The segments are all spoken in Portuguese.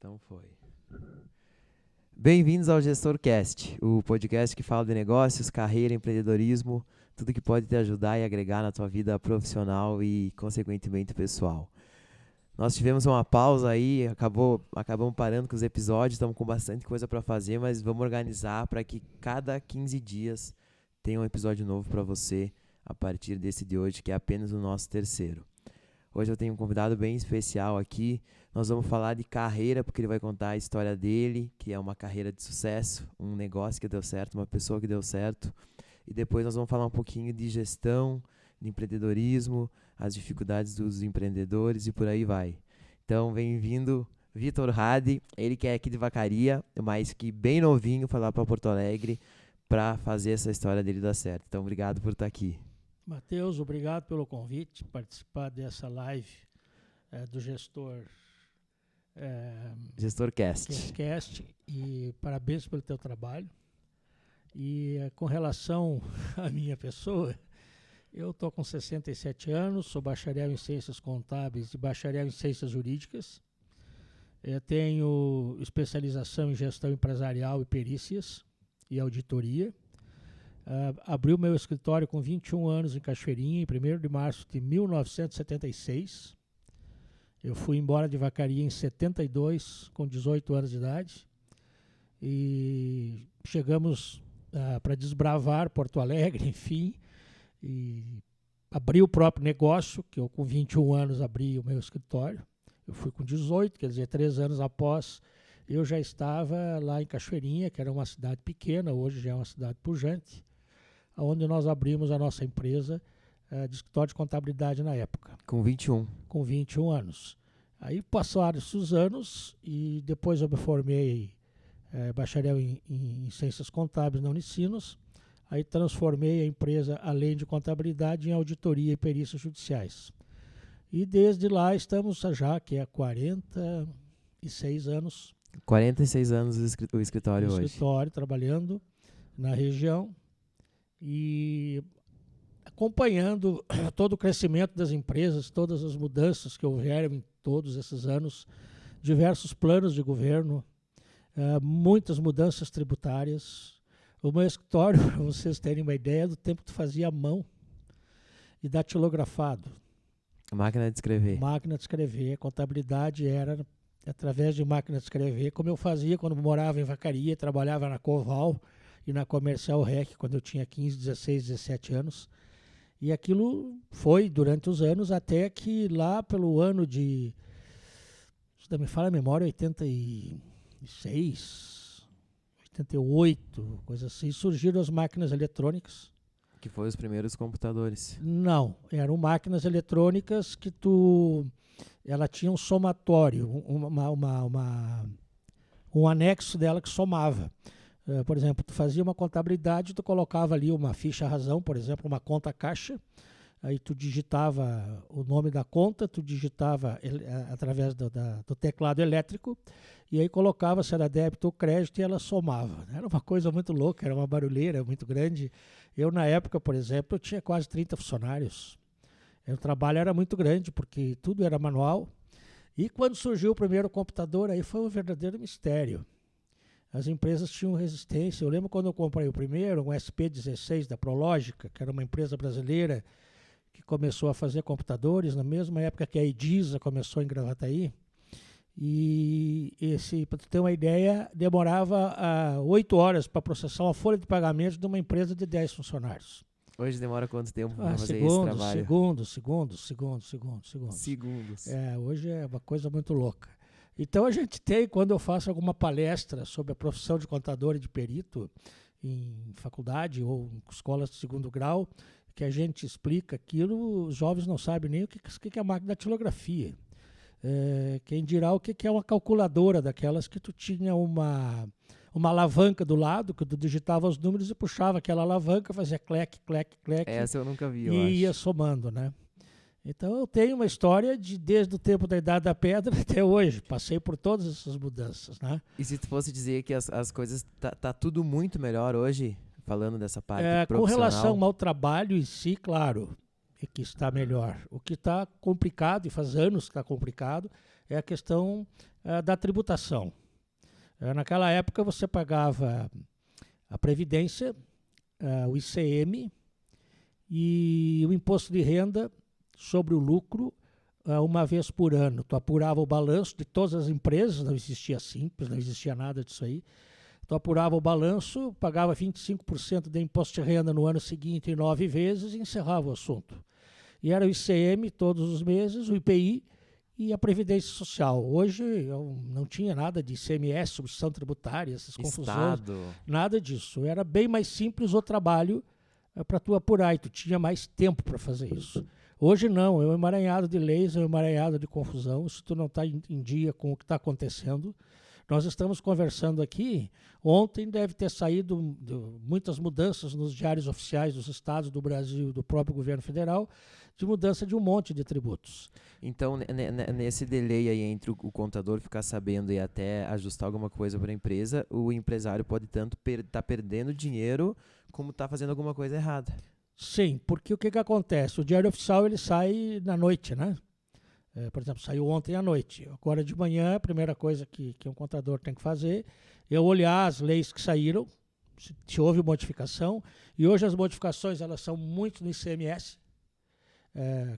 Então foi. Bem-vindos ao GestorCast, o podcast que fala de negócios, carreira, empreendedorismo, tudo que pode te ajudar e agregar na tua vida profissional e, consequentemente, pessoal. Nós tivemos uma pausa aí, acabamos parando com os episódios, estamos com bastante coisa para fazer, mas vamos organizar para que cada 15 dias tenha um episódio novo para você a partir desse de hoje, que é apenas o nosso terceiro. Hoje eu tenho um convidado bem especial aqui. Nós vamos falar de carreira, porque ele vai contar a história dele, que é uma carreira de sucesso, um negócio que deu certo, uma pessoa que deu certo. E depois nós vamos falar um pouquinho de gestão, de empreendedorismo, as dificuldades dos empreendedores e por aí vai. Então, bem-vindo, Vitor Hadi, ele que é aqui de Vacaria, mas que bem novinho, foi lá para Porto Alegre para fazer essa história dele dar certo. Então, obrigado por estar aqui. Matheus, obrigado pelo convite, participar dessa live do GestorCast, e parabéns pelo teu trabalho. E com relação à minha pessoa, eu estou com 67 anos, sou bacharel em Ciências Contábeis e bacharel em Ciências Jurídicas. Eu tenho especialização em Gestão Empresarial e Perícias e Auditoria. Abri o meu escritório com 21 anos em Cachoeirinha, em 1º de março de 1976. Eu fui embora de Vacaria em 72, com 18 anos de idade. E chegamos para desbravar Porto Alegre, enfim. E abri o próprio negócio, que eu com 21 anos abri o meu escritório. Eu fui com 18, quer dizer, 3 anos após, eu já estava lá em Cachoeirinha, que era uma cidade pequena, hoje já é uma cidade pujante, onde nós abrimos a nossa empresa de escritório de contabilidade na época. Com 21. Com 21 anos. Aí passaram-se os anos e depois eu me formei bacharel em Ciências Contábeis na Unicinos. Aí transformei a empresa, além de contabilidade, em auditoria e perícias judiciais. E desde lá estamos já, que é 46 anos. 46 anos o escritório hoje. Escritório, trabalhando na região. E acompanhando todo o crescimento das empresas, todas as mudanças que houveram em todos esses anos, diversos planos de governo, muitas mudanças tributárias. O meu escritório, para vocês terem uma ideia, do tempo que tu fazia à mão e datilografado. Máquina de escrever. Máquina de escrever. A contabilidade era através de máquina de escrever, como eu fazia quando morava em Vacaria, trabalhava na Coval e na Comercial Rec, quando eu tinha 15, 16, 17 anos. E aquilo foi durante os anos, até que lá pelo ano de, se não me falha a memória, 86, 88, coisa assim, surgiram as máquinas eletrônicas. Que foram os primeiros computadores. Não, eram máquinas eletrônicas que ela tinha um somatório, um anexo dela que somava. Por exemplo, tu fazia uma contabilidade, tu colocava ali uma ficha razão, por exemplo, uma conta caixa, aí tu digitava o nome da conta, tu digitava através do teclado elétrico, e aí colocava se era débito ou crédito e ela somava. Era uma coisa muito louca, era uma barulheira muito grande. Eu, na época, por exemplo, eu tinha quase 30 funcionários. O trabalho era muito grande, porque tudo era manual. E quando surgiu o primeiro computador, aí foi um verdadeiro mistério. As empresas tinham resistência. Eu lembro quando eu comprei o primeiro, um SP16 da Prológica, que era uma empresa brasileira que começou a fazer computadores na mesma época que a Edisa começou em Gravataí. E para tu ter uma ideia, demorava 8 horas para processar uma folha de pagamento de uma empresa de 10 funcionários. Hoje demora quanto tempo para fazer esse trabalho? Segundos. Hoje é uma coisa muito louca. Então a gente tem, quando eu faço alguma palestra sobre a profissão de contador e de perito em faculdade ou em escolas de segundo grau, que a gente explica aquilo, os jovens não sabem nem o que é a máquina de datilografia. Quem dirá o que é uma calculadora daquelas que tu tinha uma alavanca do lado, que tu digitava os números e puxava aquela alavanca, fazia clec. Essa eu nunca vi, eu e acho. ia somando, né? Então eu tenho uma história desde o tempo da Idade da Pedra até hoje. Passei por todas essas mudanças, né? E se tu fosse dizer que as coisas tá tudo muito melhor hoje, falando dessa parte profissional? Com relação ao trabalho em si, claro, é que está melhor. O que está complicado, e faz anos que está complicado, é a questão da tributação. Naquela época você pagava a Previdência, o ICM e o imposto de renda sobre o lucro uma vez por ano. Tu apurava o balanço de todas as empresas, não existia Simples, não existia nada disso aí. Tu apurava o balanço, pagava 25% de imposto de renda no ano seguinte em 9 vezes e encerrava o assunto. E era o ICM todos os meses, o IPI e a Previdência Social. Hoje eu não tinha nada de ICMS, substituição tributária, essas confusões. Nada disso. Era bem mais simples o trabalho para tu apurar e tu tinha mais tempo para fazer isso. Hoje não, é um emaranhado de leis, é um emaranhado de confusão. Se tu não está em dia com o que está acontecendo. Nós estamos conversando aqui, ontem deve ter saído muitas mudanças nos diários oficiais dos estados do Brasil, do próprio governo federal, de mudança de um monte de tributos. Então, nesse delay aí entre o contador ficar sabendo e até ajustar alguma coisa para a empresa, o empresário pode tanto estar perdendo dinheiro como estar fazendo alguma coisa errada. Sim, porque o que acontece? O diário oficial ele sai na noite, né? Por exemplo, saiu ontem à noite. Agora de manhã, a primeira coisa que um contador tem que fazer é olhar as leis que saíram, se houve modificação. E hoje as modificações elas são muito no ICMS,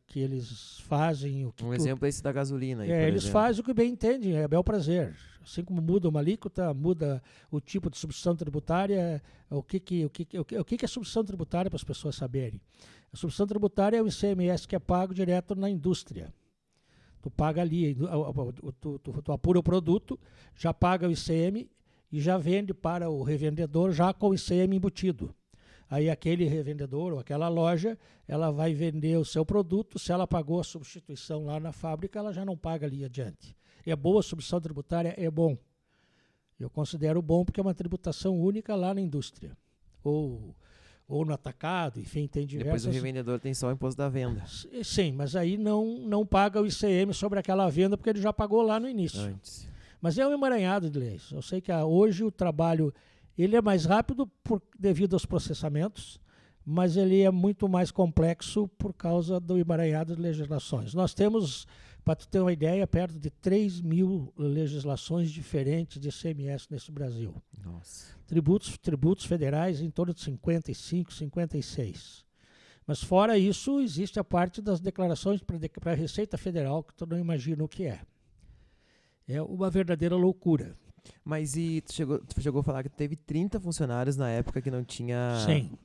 que eles fazem. Exemplo é esse da gasolina. Aí, eles fazem o que bem entendem, é bel prazer. Assim como muda uma alíquota, muda o tipo de substituição tributária. O que é substituição tributária para as pessoas saberem? A substituição tributária é o ICMS que é pago direto na indústria. Tu paga ali, tu apura o produto, já paga o ICM e já vende para o revendedor já com o ICM embutido. Aí aquele revendedor ou aquela loja, ela vai vender o seu produto, se ela pagou a substituição lá na fábrica, ela já não paga ali adiante. É boa a substituição tributária? É bom. Eu considero bom porque é uma tributação única lá na indústria. Ou no atacado, enfim, tem diversas... Depois o revendedor tem só o imposto da venda. Sim, mas aí não paga o ICM sobre aquela venda porque ele já pagou lá no início. Antes. Mas é um emaranhado de leis. Eu sei que hoje o trabalho ele é mais rápido devido aos processamentos, mas ele é muito mais complexo por causa do emaranhado de legislações. Nós temos, para tu ter uma ideia, perto de 3.000 legislações diferentes de ICMS nesse Brasil. Nossa. Tributos federais em torno de 55, 56. Mas fora isso, existe a parte das declarações para a Receita Federal, que tu não imagina o que é. É uma verdadeira loucura. Mas e tu chegou a falar que teve 30 funcionários na época que não tinha...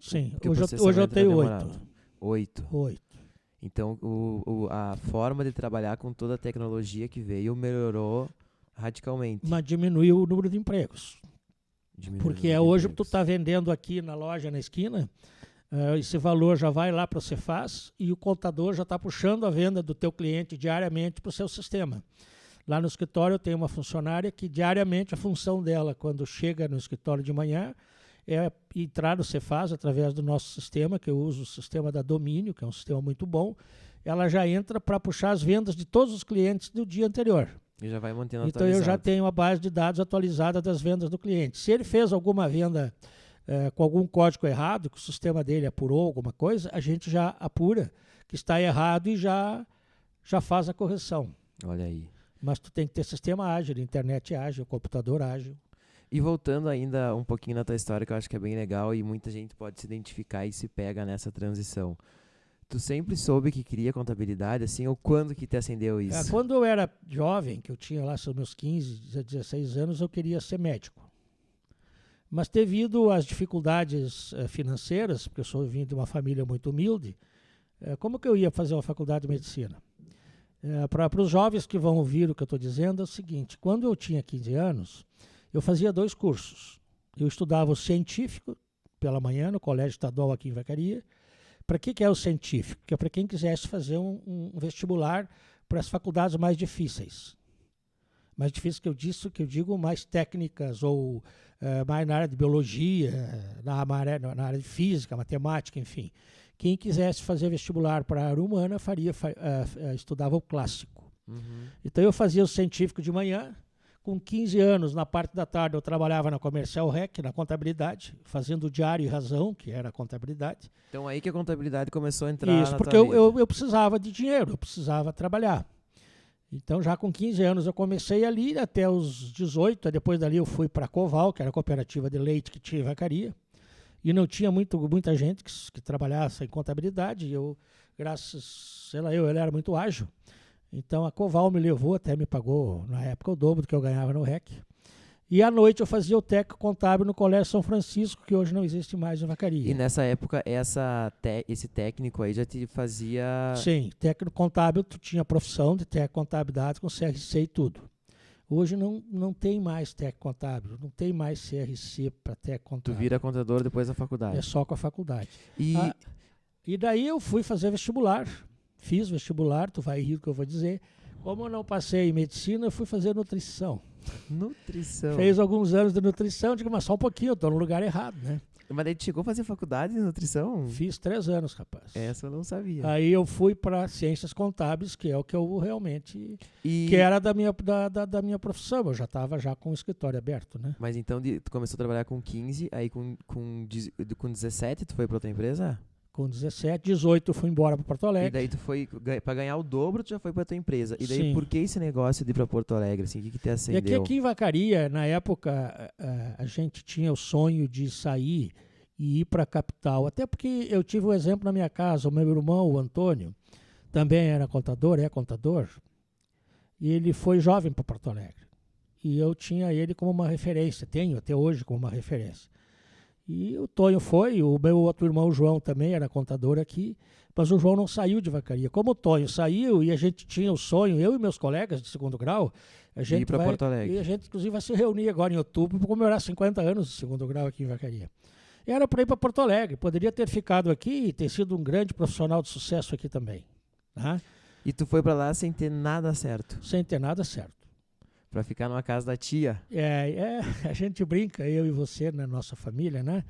Sim. Hoje eu tenho 8. 8. Então a forma de trabalhar com toda a tecnologia que veio melhorou radicalmente. Mas diminuiu o número de empregos. Porque hoje tu está vendendo aqui na loja, na esquina, esse valor já vai lá para o Cefaz e o contador já está puxando a venda do teu cliente diariamente para o seu sistema. Lá no escritório eu tenho uma funcionária que diariamente a função dela, quando chega no escritório de manhã, é entrar no Cefaz através do nosso sistema, que eu uso o sistema da Domínio, que é um sistema muito bom. Ela já entra para puxar as vendas de todos os clientes do dia anterior. E já vai mantendo atualizado. Então eu já tenho a base de dados atualizada das vendas do cliente. Se ele fez alguma venda com algum código errado, que o sistema dele apurou alguma coisa, a gente já apura que está errado e já faz a correção. Olha aí. Mas tu tem que ter sistema ágil, internet ágil, computador ágil. E voltando ainda um pouquinho na tua história, que eu acho que é bem legal e muita gente pode se identificar e se pega nessa transição. Tu sempre soube que queria contabilidade, assim, ou quando que te acendeu isso? Quando eu era jovem, que eu tinha lá seus meus 15, 16 anos, eu queria ser médico. Mas devido às dificuldades financeiras, porque eu vim de uma família muito humilde, como que eu ia fazer uma faculdade de medicina? Para os jovens que vão ouvir o que eu estou dizendo, é o seguinte: quando eu tinha 15 anos, eu fazia 2 cursos. Eu estudava o científico pela manhã no Colégio Estadual aqui em Vacaria. Para que é o científico? Que é para quem quisesse fazer um vestibular para as faculdades mais difíceis. Mais difíceis que eu digo mais técnicas ou mais na área de biologia, na área de física, matemática, enfim. Quem quisesse fazer vestibular para a área humana estudava o clássico. Uhum. Então eu fazia o científico de manhã. Com 15 anos, na parte da tarde, eu trabalhava na Comercial Rec, na contabilidade, fazendo diário e razão, que era a contabilidade. Então aí que a contabilidade começou a entrar na tua vida. Isso, porque eu precisava de dinheiro, eu precisava trabalhar. Então, já com 15 anos eu comecei ali, até os 18, depois dali eu fui para a Coval, que era a cooperativa de leite que tinha em Vacaria, e não tinha muita gente que trabalhasse em contabilidade, e eu, graças, sei lá, ele era muito ágil. Então, a Coval me levou, até me pagou, na época, o dobro do que eu ganhava no REC. E à noite eu fazia o técnico contábil no Colégio São Francisco, que hoje não existe mais em Vacaria. E nessa época, esse técnico aí já te fazia... Sim, técnico contábil, tu tinha profissão de técnico contabilidade com CRC e tudo. Hoje não tem mais técnico contábil, não tem mais CRC para técnico contábil. Tu vira contador depois da faculdade. É só com a faculdade. E, E daí eu fui fazer vestibular, fiz vestibular, tu vai rir do que eu vou dizer. Como eu não passei em medicina, eu fui fazer nutrição. Nutrição. Fez alguns anos de nutrição, digo, mas só um pouquinho, eu tô no lugar errado, né? Mas daí tu chegou a fazer faculdade de nutrição? Fiz 3 anos, rapaz. Essa eu não sabia. Aí eu fui para ciências contábeis, que é o que eu realmente... Que era da minha profissão, eu já estava já com o escritório aberto, né? Mas então tu começou a trabalhar com 15, aí com 17 tu foi para outra empresa? Com 17, 18 eu fui embora para Porto Alegre. E daí tu foi, para ganhar o dobro, tu já foi para tua empresa. E daí Sim. por que esse negócio de ir para Porto Alegre? Assim, o que te acendeu? É que aqui em Vacaria, na época, a gente tinha o sonho de sair e ir para a capital. Até porque eu tive um exemplo na minha casa, o meu irmão, o Antônio, também era contador, é contador, e ele foi jovem para Porto Alegre. E eu tinha ele como uma referência, tenho até hoje como uma referência. E o Tonho foi, o meu outro irmão, o João, também era contador aqui, mas o João não saiu de Vacaria. Como o Tonho saiu e a gente tinha o sonho, eu e meus colegas de segundo grau, a gente ir para Porto Alegre. E a gente, inclusive, vai se reunir agora em outubro para comemorar 50 anos de segundo grau aqui em Vacaria. E era para ir para Porto Alegre, poderia ter ficado aqui e ter sido um grande profissional de sucesso aqui também. Né? E tu foi para lá sem ter nada certo? Sem ter nada certo. Para ficar numa casa da tia? A gente brinca, eu e você, na nossa família, né?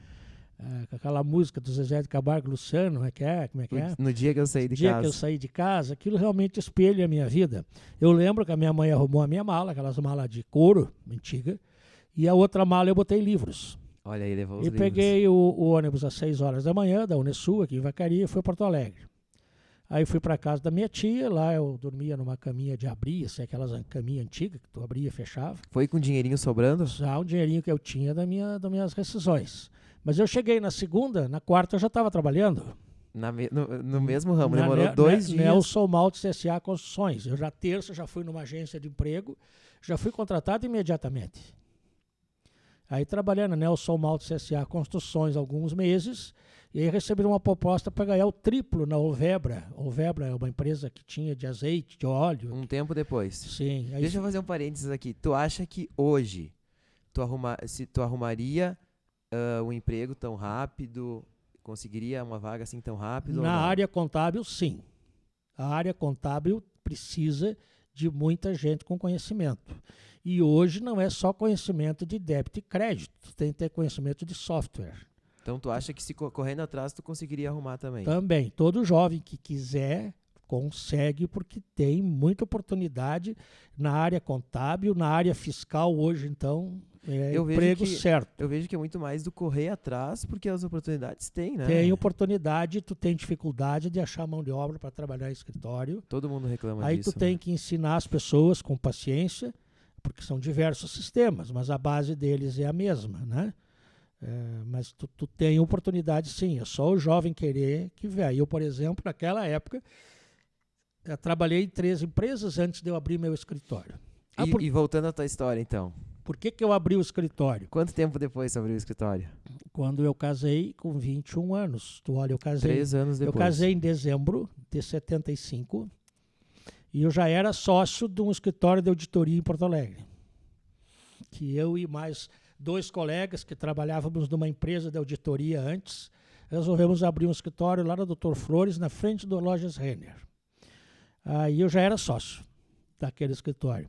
Com aquela música do Zezé de Camargo e Luciano, como é que é? No dia que eu saí de casa. No dia que eu saí de casa, aquilo realmente espelha a minha vida. Eu lembro que a minha mãe arrumou a minha mala, aquelas malas de couro, antiga, e a outra mala eu botei livros. Olha aí, levou os livros. E peguei o ônibus às 6 horas da manhã, da Unesul, aqui em Vacaria, e fui a Porto Alegre. Aí fui para casa da minha tia, lá eu dormia numa caminha de abrir, assim, aquelas caminhas antigas que tu abria e fechava. Foi com dinheirinho sobrando? Já um dinheirinho que eu tinha das minhas rescisões. Mas eu cheguei na segunda, na quarta eu já estava trabalhando. No mesmo ramo, demorou 2 dias. Nelson Maltes S.A. Construções. Eu já terça já fui numa agência de emprego, já fui contratado imediatamente. Aí trabalhei na Nelson Maltes S.A. Construções alguns meses, e aí recebi uma proposta para ganhar o triplo na Olvebra. Olvebra é uma empresa que tinha de azeite, de óleo. Um tempo depois. Sim. Deixa eu fazer um parênteses aqui. Tu acha que hoje tu arrumaria um emprego tão rápido, conseguiria uma vaga assim tão rápido? Na área contábil, sim. A área contábil precisa de muita gente com conhecimento. E hoje não é só conhecimento de débito e crédito, tem que ter conhecimento de software. Então tu acha que se correndo atrás tu conseguiria arrumar também? Também. Todo jovem que quiser consegue, porque tem muita oportunidade na área contábil, na área fiscal hoje, então, emprego certo. Eu vejo que é muito mais do correr atrás, porque as oportunidades tem, né? Tem oportunidade, tu tem dificuldade de achar mão de obra para trabalhar em escritório. Todo mundo reclama Aí disso. Aí tu tem que ensinar as pessoas com paciência, porque são diversos sistemas, mas a base deles é a mesma, né? Mas tu tem oportunidade, sim, é só o jovem querer que vê. Eu, por exemplo, naquela época, eu trabalhei em 3 empresas antes de eu abrir meu escritório. E voltando à tua história, então. Por que eu abri o escritório? Quanto tempo depois você abriu o escritório? Quando eu casei com 21 anos. Olha, eu casei... 3 anos depois. Eu casei em dezembro de 75 e eu já era sócio de um escritório de auditoria em Porto Alegre. Que eu e mais 2 colegas que trabalhávamos numa empresa de auditoria antes, resolvemos abrir um escritório lá na Dr. Flores, na frente do Lojas Renner. Aí eu já era sócio daquele escritório.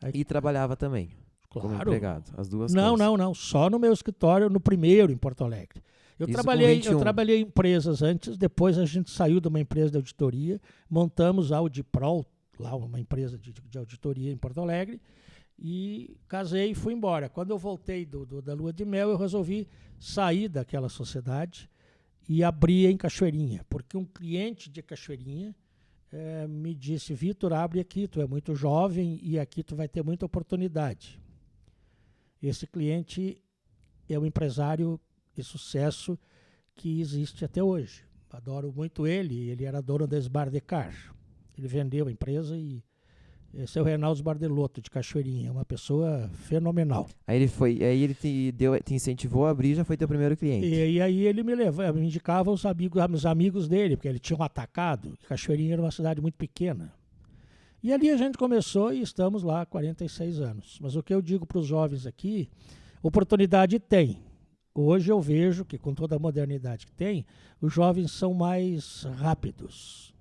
Aí, e trabalhava também, claro, como empregado, as duas coisas? Não, só no meu escritório, no primeiro em Porto Alegre. Eu trabalhei em empresas antes, depois a gente saiu de uma empresa de auditoria, montamos a Audiprol, lá uma empresa de auditoria em Porto Alegre, e casei e fui embora. Quando eu voltei da lua de mel, eu resolvi sair daquela sociedade e abrir em Cachoeirinha, porque um cliente de Cachoeirinha me disse, Vitor, abre aqui, tu é muito jovem e aqui tu vai ter muita oportunidade. Esse cliente é um empresário de sucesso que existe até hoje. Adoro muito ele era dono da Esbardecar. Ele vendeu a empresa e esse é o Reinaldo Bardelotto, de Cachoeirinha, é uma pessoa fenomenal. Aí ele te incentivou a abrir, já foi teu primeiro cliente. E aí ele me indicava os amigos dele, porque ele tinha um atacado. Cachoeirinha era uma cidade muito pequena. E ali a gente começou e estamos lá há 46 anos. Mas o que eu digo para os jovens aqui, oportunidade tem. Hoje eu vejo que com toda a modernidade que tem, os jovens são mais rápidos.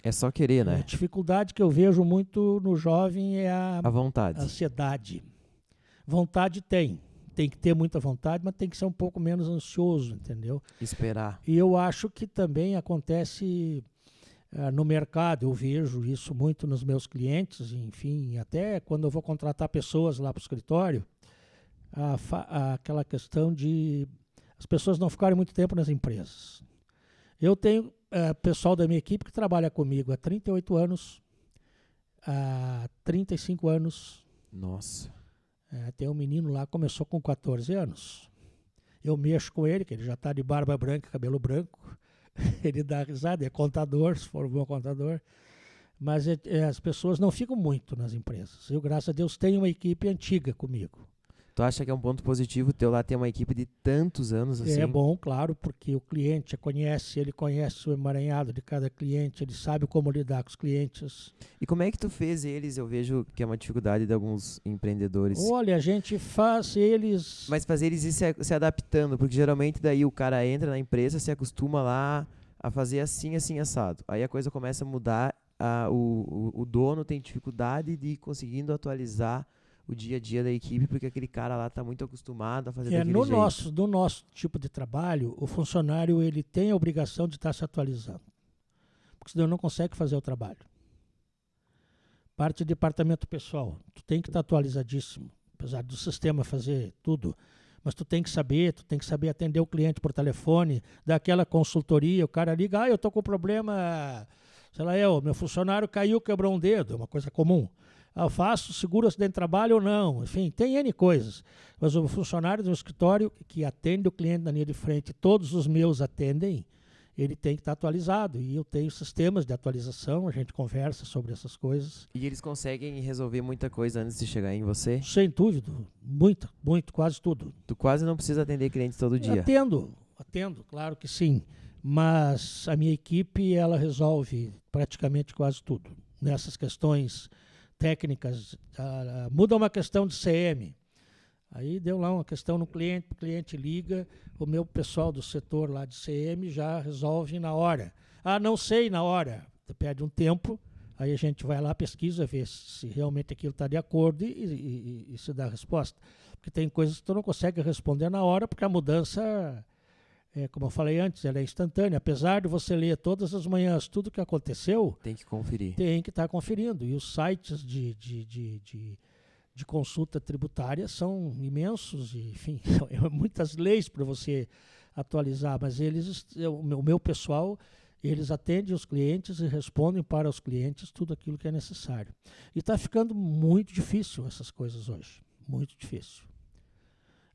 É só querer, né? A dificuldade que eu vejo muito no jovem é a vontade. Ansiedade. Vontade tem. Tem que ter muita vontade, mas tem que ser um pouco menos ansioso, entendeu? Esperar. E eu acho que também acontece no mercado. Eu vejo isso muito nos meus clientes, enfim, até quando eu vou contratar pessoas lá para o escritório, aquela questão de as pessoas não ficarem muito tempo nas empresas. Eu tenho pessoal da minha equipe que trabalha comigo há 38 anos, há 35 anos. Nossa. Tem um menino lá que começou com 14 anos. Eu mexo com ele, que ele já está de barba branca e cabelo branco. Ele dá risada, é contador, se for um bom contador. Mas as pessoas não ficam muito nas empresas. Eu, graças a Deus, tenho uma equipe antiga comigo. Tu acha que é um ponto positivo teu lá ter uma equipe de tantos anos assim? É bom, claro, porque o cliente ele conhece o emaranhado de cada cliente, ele sabe como lidar com os clientes. E como é que tu fez eles? Eu vejo que é uma dificuldade de alguns empreendedores. Olha, a gente faz eles... Mas fazer eles ir se adaptando, porque geralmente daí o cara entra na empresa, se acostuma lá a fazer assim, assim, assado. Aí a coisa começa a mudar, o dono tem dificuldade de ir conseguindo atualizar o dia a dia da equipe, porque aquele cara lá está muito acostumado a fazer daquele jeito. No nosso tipo de trabalho, o funcionário ele tem a obrigação de estar se atualizando, porque senão não consegue fazer o trabalho. Parte do departamento pessoal, tu tem que estar atualizadíssimo, apesar do sistema fazer tudo, mas tu tem que saber atender o cliente por telefone, dar aquela consultoria, o cara liga, eu estou com problema, sei lá, meu funcionário caiu, quebrou um dedo, é uma coisa comum. Eu faço seguro acidente de trabalho ou não, enfim, tem N coisas. Mas o funcionário do escritório que atende o cliente na linha de frente, todos os meus atendem, ele tem que estar atualizado. E eu tenho sistemas de atualização, a gente conversa sobre essas coisas. E eles conseguem resolver muita coisa antes de chegar em você? Sem dúvida, muito, quase tudo. Tu quase não precisa atender clientes todo dia? Atendo, claro que sim. Mas a minha equipe, ela resolve praticamente quase tudo. Nessas questões técnicas, muda uma questão de CM. Aí deu lá uma questão no cliente, o cliente liga, o meu pessoal do setor lá de CM já resolve na hora. Não sei na hora. Perde um tempo, aí a gente vai lá, pesquisa, vê se realmente aquilo está de acordo e se dá a resposta. Porque tem coisas que tu não consegue responder na hora, porque a mudança, como eu falei antes, ela é instantânea. Apesar de você ler todas as manhãs tudo que aconteceu, tem que conferir. Tem que estar conferindo. E os sites de consulta tributária são imensos, e, enfim, muitas leis para você atualizar, mas o meu pessoal, eles atendem os clientes e respondem para os clientes tudo aquilo que é necessário. E está ficando muito difícil essas coisas hoje, muito difícil.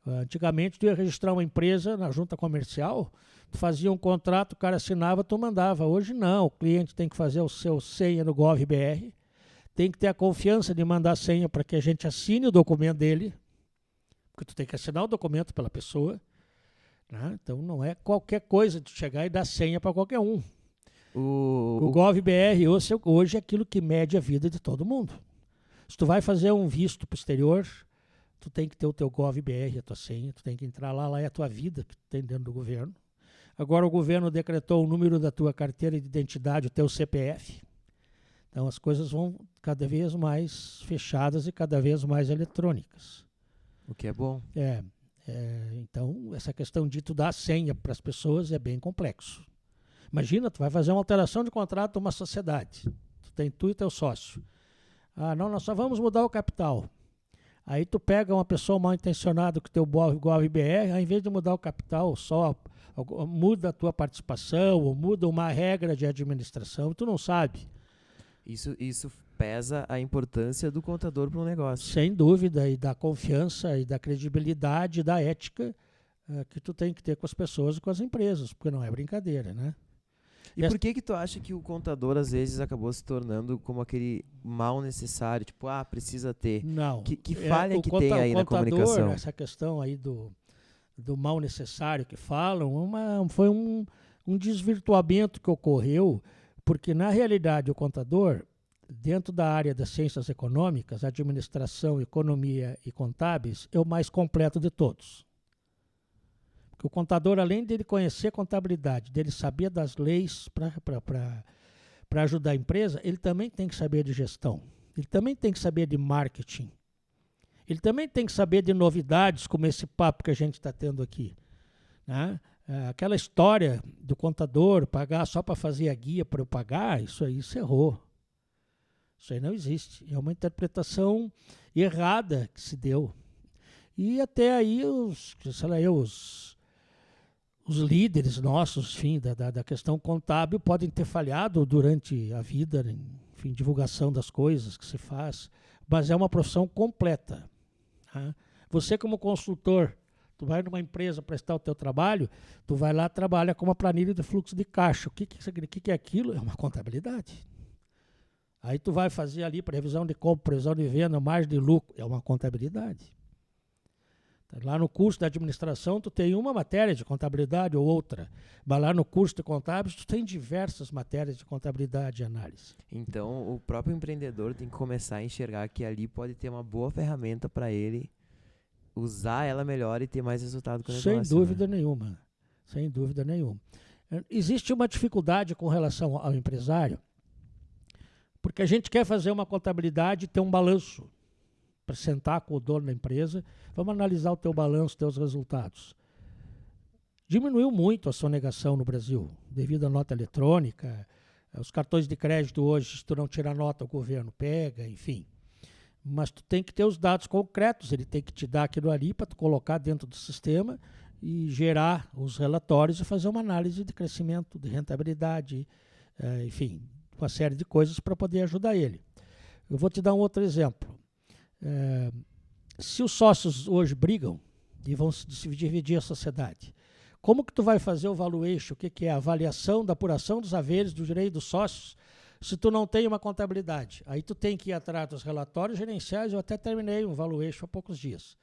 Antigamente, tu ia registrar uma empresa na junta comercial, tu fazia um contrato, o cara assinava, tu mandava. Hoje não, o cliente tem que fazer o seu senha no GovBR, tem que ter a confiança de mandar a senha para que a gente assine o documento dele, porque tu tem que assinar o documento pela pessoa, né? Então não é qualquer coisa de chegar e dar senha para qualquer um. O GovBR hoje é aquilo que mede a vida de todo mundo. Se tu vai fazer um visto para o exterior, tu tem que ter o teu GovBR, a tua senha, tu tem que entrar lá é a tua vida que tu tem dentro do governo. Agora o governo decretou o número da tua carteira de identidade, o teu CPF. Então as coisas vão cada vez mais fechadas e cada vez mais eletrônicas. O que é bom. Então essa questão de tu dar senha para as pessoas é bem complexo. Imagina, tu vai fazer uma alteração de contrato de uma sociedade. Tu tem tu e teu sócio. Não, nós só vamos mudar o capital. Aí tu pega uma pessoa mal intencionada com o teu GovBR, ao invés de mudar o capital, só muda a tua participação, ou muda uma regra de administração, tu não sabe. Isso pesa a importância do contador para um negócio. Sem dúvida, e da confiança, e da credibilidade, e da ética que tu tem que ter com as pessoas e com as empresas, porque não é brincadeira, né? E por que tu acha que o contador, às vezes, acabou se tornando como aquele mal necessário? Tipo, precisa ter. Não. Que falha que tem aí na comunicação? Essa questão aí do mal necessário que falam, foi um desvirtuamento que ocorreu, porque, na realidade, o contador, dentro da área das ciências econômicas, administração, economia e contábeis, é o mais completo de todos. O contador, além dele conhecer contabilidade, dele saber das leis para ajudar a empresa, ele também tem que saber de gestão. Ele também tem que saber de marketing. Ele também tem que saber de novidades, como esse papo que a gente está tendo aqui, né? Aquela história do contador pagar só para fazer a guia para eu pagar, isso aí se errou. Isso aí não existe. É uma interpretação errada que se deu. E até aí os líderes nossos, enfim, da questão contábil podem ter falhado durante a vida, enfim, divulgação das coisas que se faz, mas é uma profissão completa. Tá? Você, como consultor, tu vai numa empresa prestar o teu trabalho, tu vai lá, trabalha com uma planilha de fluxo de caixa. O que é aquilo? É uma contabilidade. Aí tu vai fazer ali previsão de compra, previsão de venda, margem de lucro, é uma contabilidade. Lá no curso de administração, tu tem uma matéria de contabilidade ou outra. Mas lá no curso de contábeis, tu tem diversas matérias de contabilidade e análise. Então, o próprio empreendedor tem que começar a enxergar que ali pode ter uma boa ferramenta para ele usar ela melhor e ter mais resultado com o negócio. Sem dúvida nenhuma. Sem dúvida nenhuma. Existe uma dificuldade com relação ao empresário, porque a gente quer fazer uma contabilidade e ter um balanço. Para sentar com o dono da empresa, vamos analisar o teu balanço, teus resultados. Diminuiu muito a sonegação no Brasil, devido à nota eletrônica, os cartões de crédito hoje, se tu não tirar nota, o governo pega, enfim. Mas tu tem que ter os dados concretos, ele tem que te dar aquilo ali para tu colocar dentro do sistema e gerar os relatórios e fazer uma análise de crescimento, de rentabilidade, enfim, uma série de coisas para poder ajudar ele. Eu vou te dar um outro exemplo. Se os sócios hoje brigam e vão se dividir a sociedade, como que tu vai fazer o valuation, o que é a avaliação da apuração dos haveres do direito dos sócios, se tu não tem uma contabilidade? Aí tu tem que ir atrás dos relatórios gerenciais. Eu até terminei um valuation há poucos dias,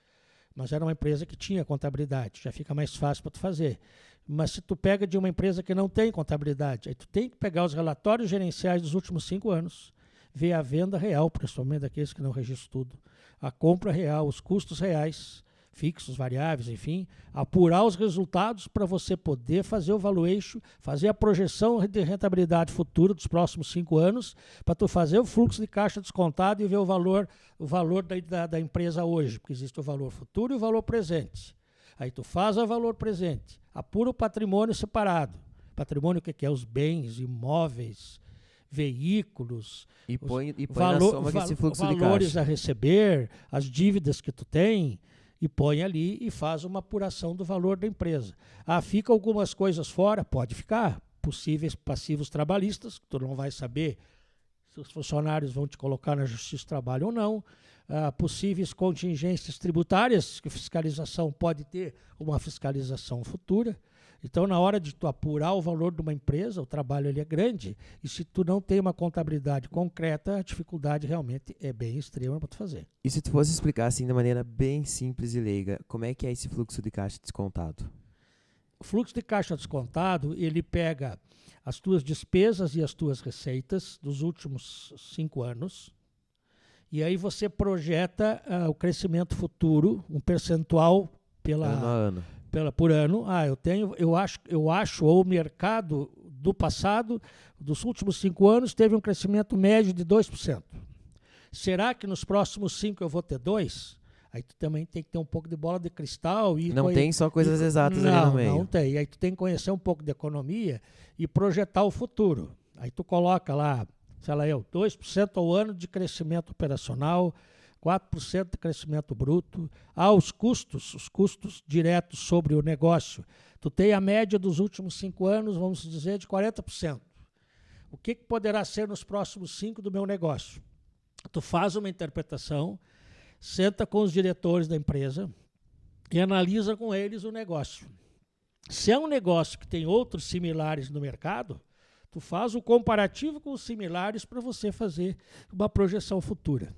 mas era uma empresa que tinha contabilidade, já fica mais fácil para tu fazer. Mas se tu pega de uma empresa que não tem contabilidade, aí tu tem que pegar os relatórios gerenciais dos últimos 5 anos, ver a venda real, principalmente daqueles que não registram tudo, a compra real, os custos reais, fixos, variáveis, enfim, apurar os resultados para você poder fazer o valuation, fazer a projeção de rentabilidade futura dos próximos 5 anos, para tu fazer o fluxo de caixa descontado e ver o valor da empresa hoje, porque existe o valor futuro e o valor presente. Aí tu faz o valor presente, apura o patrimônio separado. Patrimônio, o que é? Os bens, imóveis, veículos, e põe na soma esse fluxo de valores caixa a receber, as dívidas que tu tem, e põe ali e faz uma apuração do valor da empresa. Fica algumas coisas fora? Pode ficar. Possíveis passivos trabalhistas, que tu não vai saber se os funcionários vão te colocar na Justiça do Trabalho ou não. Possíveis contingências tributárias, que fiscalização pode ter uma fiscalização futura. Então, na hora de tu apurar o valor de uma empresa, o trabalho ali é grande, e se tu não tem uma contabilidade concreta, a dificuldade realmente é bem extrema para tu fazer. E se tu fosse explicar assim de maneira bem simples e leiga, como é que é esse fluxo de caixa descontado? O fluxo de caixa descontado, ele pega as tuas despesas e as tuas receitas dos últimos 5 anos, e aí você projeta o crescimento futuro, um percentual ano a ano. Por ano. Eu acho, ou o mercado do passado, dos últimos 5 anos, teve um crescimento médio de 2%. Será que nos próximos 5 eu vou ter 2%? Aí tu também tem que ter um pouco de bola de cristal. Não tem só coisas exatas ali no meio. Não tem. Aí tu tem que conhecer um pouco de economia e projetar o futuro. Aí tu coloca lá, 2% ao ano de crescimento operacional, 4% de crescimento bruto. Os custos diretos sobre o negócio. Tu tem a média dos últimos 5 anos, vamos dizer, de 40%. O que poderá ser nos próximos 5 do meu negócio? Tu faz uma interpretação, senta com os diretores da empresa e analisa com eles o negócio. Se é um negócio que tem outros similares no mercado, tu faz o comparativo com os similares para você fazer uma projeção futura.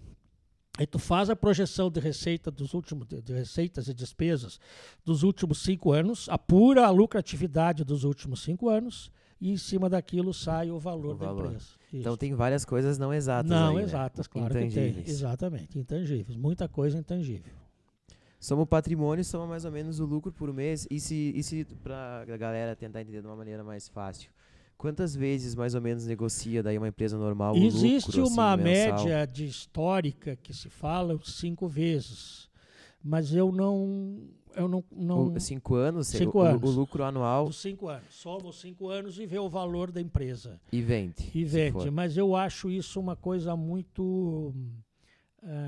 Aí tu faz a projeção de receitas e despesas dos últimos 5 anos, apura a lucratividade dos últimos 5 anos e em cima daquilo sai o valor da empresa. Isso. Então tem várias coisas não exatas Não aí, exatas, né? claro que tem. Exatamente, intangíveis. Muita coisa intangível. Soma o patrimônio, soma mais ou menos o lucro por mês. E se para a galera tentar entender de uma maneira mais fácil, quantas vezes mais ou menos negocia daí uma empresa normal o lucro? Existe uma assim, média de histórica que se fala 5 vezes, mas eu não 5 anos? 5 anos. O lucro anual? Dos 5 anos. Soma os 5 anos e vê o valor da empresa. E vende. Mas eu acho isso uma coisa muito,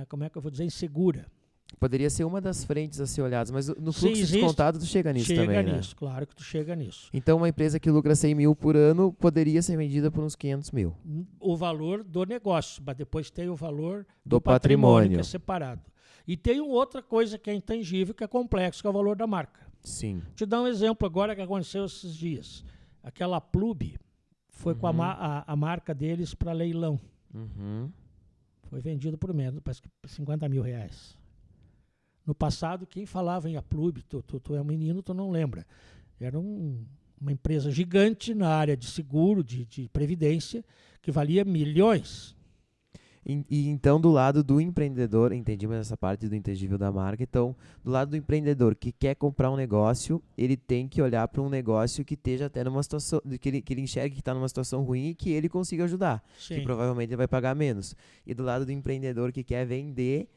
como é que eu vou dizer, insegura. Poderia ser uma das frentes a ser olhadas, mas no fluxo descontado tu chega nisso também, né? Chega nisso, claro que tu chega nisso. Então uma empresa que lucra 100 mil por ano poderia ser vendida por uns 500 mil. O valor do negócio, mas depois tem o valor do patrimônio, que é separado. E tem outra coisa que é intangível, que é complexo, que é o valor da marca. Sim. Vou te dar um exemplo agora que aconteceu esses dias. Aquela Plub foi com a marca deles para leilão. Foi vendido por menos, parece que R$50 mil. No passado, quem falava em Aplub, tu é um menino, tu não lembra. Era uma empresa gigante na área de seguro, de previdência, que valia milhões. E então, do lado do empreendedor, entendi mais essa parte do intangível da marca, então, do lado do empreendedor que quer comprar um negócio, ele tem que olhar para um negócio que esteja até numa situação, que ele enxergue que está numa situação ruim e que ele consiga ajudar, Sim. que provavelmente ele vai pagar menos. E do lado do empreendedor que quer vender,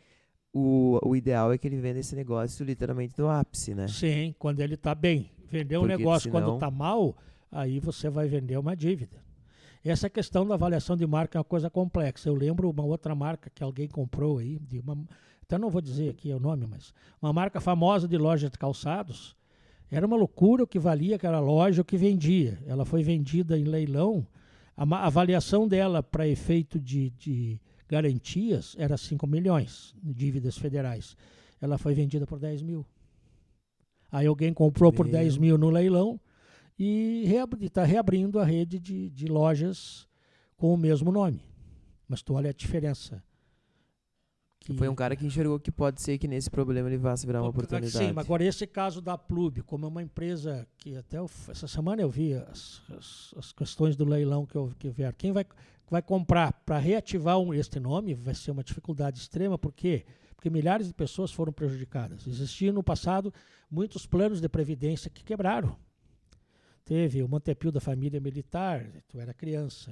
o ideal é que ele venda esse negócio literalmente no ápice, né? Sim, quando ele está bem. Vender um negócio quando está mal, aí você vai vender uma dívida. Essa questão da avaliação de marca é uma coisa complexa. Eu lembro uma outra marca que alguém comprou aí, até não vou dizer aqui o nome, mas uma marca famosa de loja de calçados. Era uma loucura o que valia aquela loja, o que vendia. Ela foi vendida em leilão. A avaliação dela para efeito de garantias era 5 milhões de dívidas federais. Ela foi vendida por 10 mil. Aí alguém comprou por 10 mil no leilão e está reabrindo a rede de lojas com o mesmo nome. Mas tu olha a diferença. Foi um cara que enxergou que pode ser que nesse problema ele vá se virar uma oportunidade. Sim, mas agora esse caso da Plub, como é uma empresa que até essa semana eu vi as questões do leilão que vieram. Quem vai comprar para reativar este nome vai ser uma dificuldade extrema. Por quê? Porque milhares de pessoas foram prejudicadas. Existiam no passado muitos planos de previdência que quebraram. Teve o Montepio da Família Militar, tu era criança,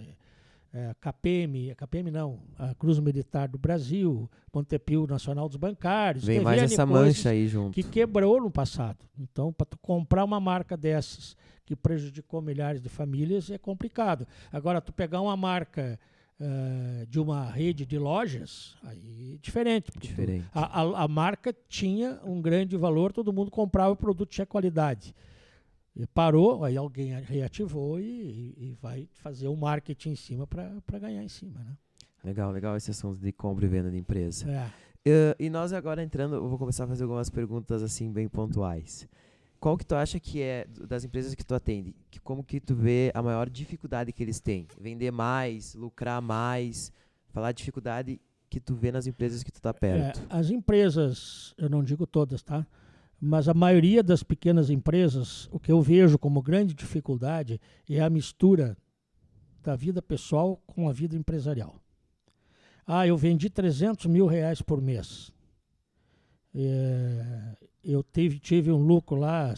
a Cruz Militar do Brasil, Montepio Nacional dos Bancários. Vem mais essa mancha aí junto. Que quebrou no passado. Então, para tu comprar uma marca dessas que prejudicou milhares de famílias é complicado. Agora, tu pegar uma marca de uma rede de lojas, aí é diferente. A marca tinha um grande valor, todo mundo comprava o produto, tinha qualidade. E parou, aí alguém reativou e vai fazer um marketing em cima para ganhar em cima, né? Legal esse assunto de compra e venda de empresa. E nós agora entrando, eu vou começar a fazer algumas perguntas assim bem pontuais. Qual que tu acha que é, das empresas que tu atende, como que tu vê a maior dificuldade que eles têm? Vender mais, lucrar mais, falar de dificuldade que tu vê nas empresas que tu tá perto. As empresas, eu não digo todas, tá? Mas a maioria das pequenas empresas, o que eu vejo como grande dificuldade é a mistura da vida pessoal com a vida empresarial. Eu vendi R$300 mil por mês. Eu tive um lucro lá,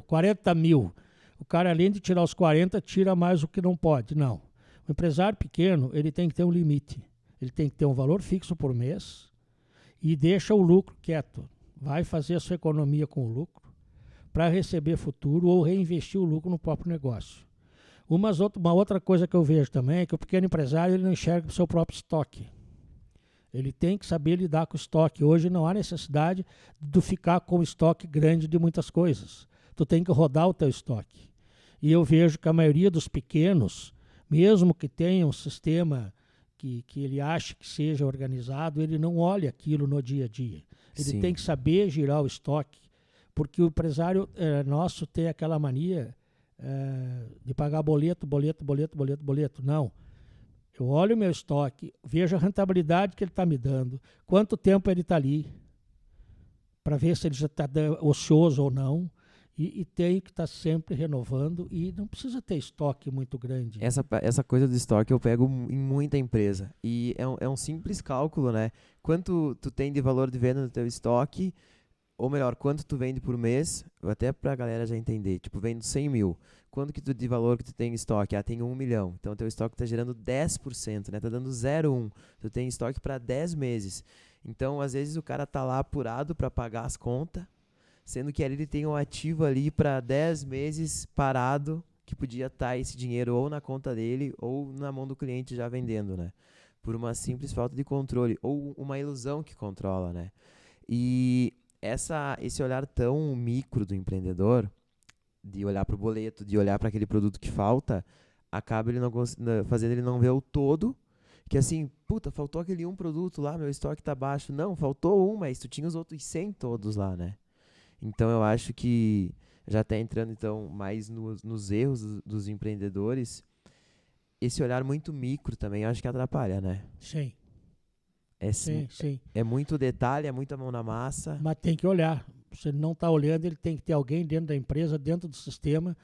40 mil. O cara, além de tirar os 40, tira mais o que não pode. Não. O empresário pequeno, ele tem que ter um limite. Ele tem que ter um valor fixo por mês e deixa o lucro quieto. Vai fazer a sua economia com o lucro para receber futuro ou reinvestir o lucro no próprio negócio. Uma outra coisa que eu vejo também é que o pequeno empresário ele não enxerga o seu próprio estoque. Ele tem que saber lidar com o estoque. Hoje não há necessidade de ficar com o estoque grande de muitas coisas. Tu tem que rodar o teu estoque. E eu vejo que a maioria dos pequenos, mesmo que tenha um sistema que ele ache que seja organizado, ele não olha aquilo no dia a dia. Ele Sim. tem que saber girar o estoque, porque o empresário nosso tem aquela mania de pagar boleto. Não. Eu olho o meu estoque, vejo a rentabilidade que ele está me dando, quanto tempo ele está ali, para ver se ele já está ocioso ou não. E tem que estar sempre renovando e não precisa ter estoque muito grande. Essa coisa do estoque eu pego em muita empresa. E é um simples cálculo, né? Quanto tu tem de valor de venda no teu estoque, ou melhor, quanto tu vende por mês, até pra galera já entender. Tipo, vendo 100 mil. Quanto que tu de valor que tu tem em estoque? Ah, tem 1 milhão. Então, teu estoque tá gerando 10%, né? Tá dando 0,1. Tu tem estoque para 10 meses. Então, às vezes, o cara tá lá apurado para pagar as contas, sendo que ali ele tem um ativo ali para 10 meses parado, que podia estar esse dinheiro ou na conta dele ou na mão do cliente já vendendo, né? Por uma simples falta de controle ou uma ilusão que controla, né? E esse olhar tão micro do empreendedor, de olhar para o boleto, de olhar para aquele produto que falta, acaba ele fazendo ele não ver o todo, que assim, puta, faltou aquele um produto lá, meu estoque tá baixo. Não, faltou um, mas tu tinha os outros 100 todos lá, né? Então eu acho que já está entrando então mais nos erros dos empreendedores. Esse olhar muito micro também eu acho que atrapalha, né? Sim. Sim. É muito detalhe, é muita mão na massa. Mas tem que olhar. Se ele não está olhando, ele tem que ter alguém dentro da empresa, dentro do sistema,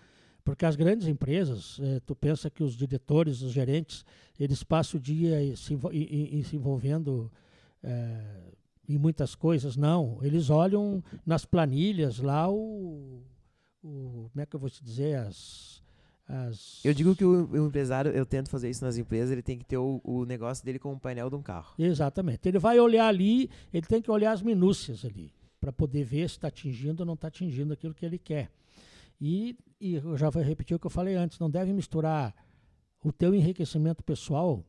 porque as grandes empresas, tu pensa que os diretores, os gerentes, eles passam o dia se envolvendo em muitas coisas. Não, eles olham nas planilhas lá como é que eu vou te dizer, Eu digo que o empresário, eu tento fazer isso nas empresas, ele tem que ter o negócio dele como um painel de um carro. Exatamente. Ele vai olhar ali, ele tem que olhar as minúcias ali, para poder ver se está atingindo ou não está atingindo aquilo que ele quer. E eu já vou repetir o que eu falei antes, não deve misturar o teu enriquecimento pessoal,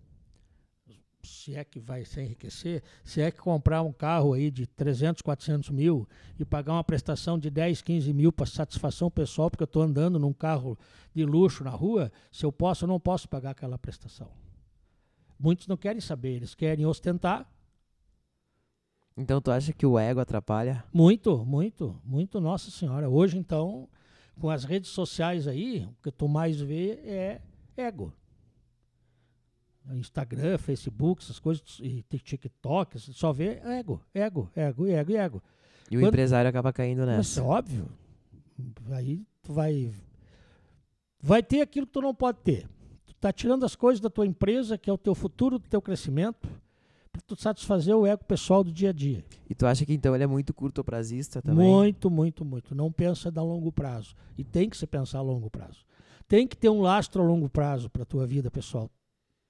se é que vai se enriquecer, se é que comprar um carro aí de 300, 400 mil e pagar uma prestação de 10, 15 mil para satisfação pessoal, porque eu estou andando num carro de luxo na rua, se eu posso ou não posso pagar aquela prestação. Muitos não querem saber, eles querem ostentar. Então tu acha que o ego atrapalha? Muito, Nossa Senhora. Hoje, então, com as redes sociais aí, o que tu mais vê é ego. Instagram, Facebook, essas coisas, e TikTok, só vê ego. E o empresário acaba caindo nessa. Mas é óbvio. Aí tu vai ter aquilo que tu não pode ter. Tu tá tirando as coisas da tua empresa, que é o teu futuro, do teu crescimento, para tu satisfazer o ego pessoal do dia a dia. E tu acha que então ele é muito curtoprazista também? Muito. Não pensa a longo prazo. E tem que se pensar a longo prazo. Tem que ter um lastro a longo prazo para a tua vida pessoal.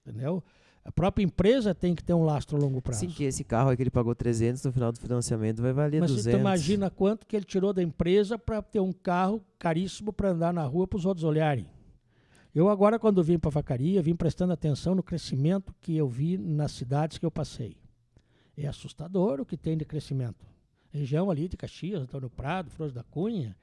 Entendeu? A própria empresa tem que ter um lastro a longo prazo. Sim, que esse carro aí que ele pagou 300 no final do financiamento vai valer Mas 200. Mas tu imagina quanto que ele tirou da empresa para ter um carro caríssimo para andar na rua para os outros olharem. Eu agora, quando vim para a Vacaria, vim prestando atenção no crescimento que eu vi nas cidades que eu passei. É assustador o que tem de crescimento. Região ali de Caxias, Antônio Prado, Flores da Cunha,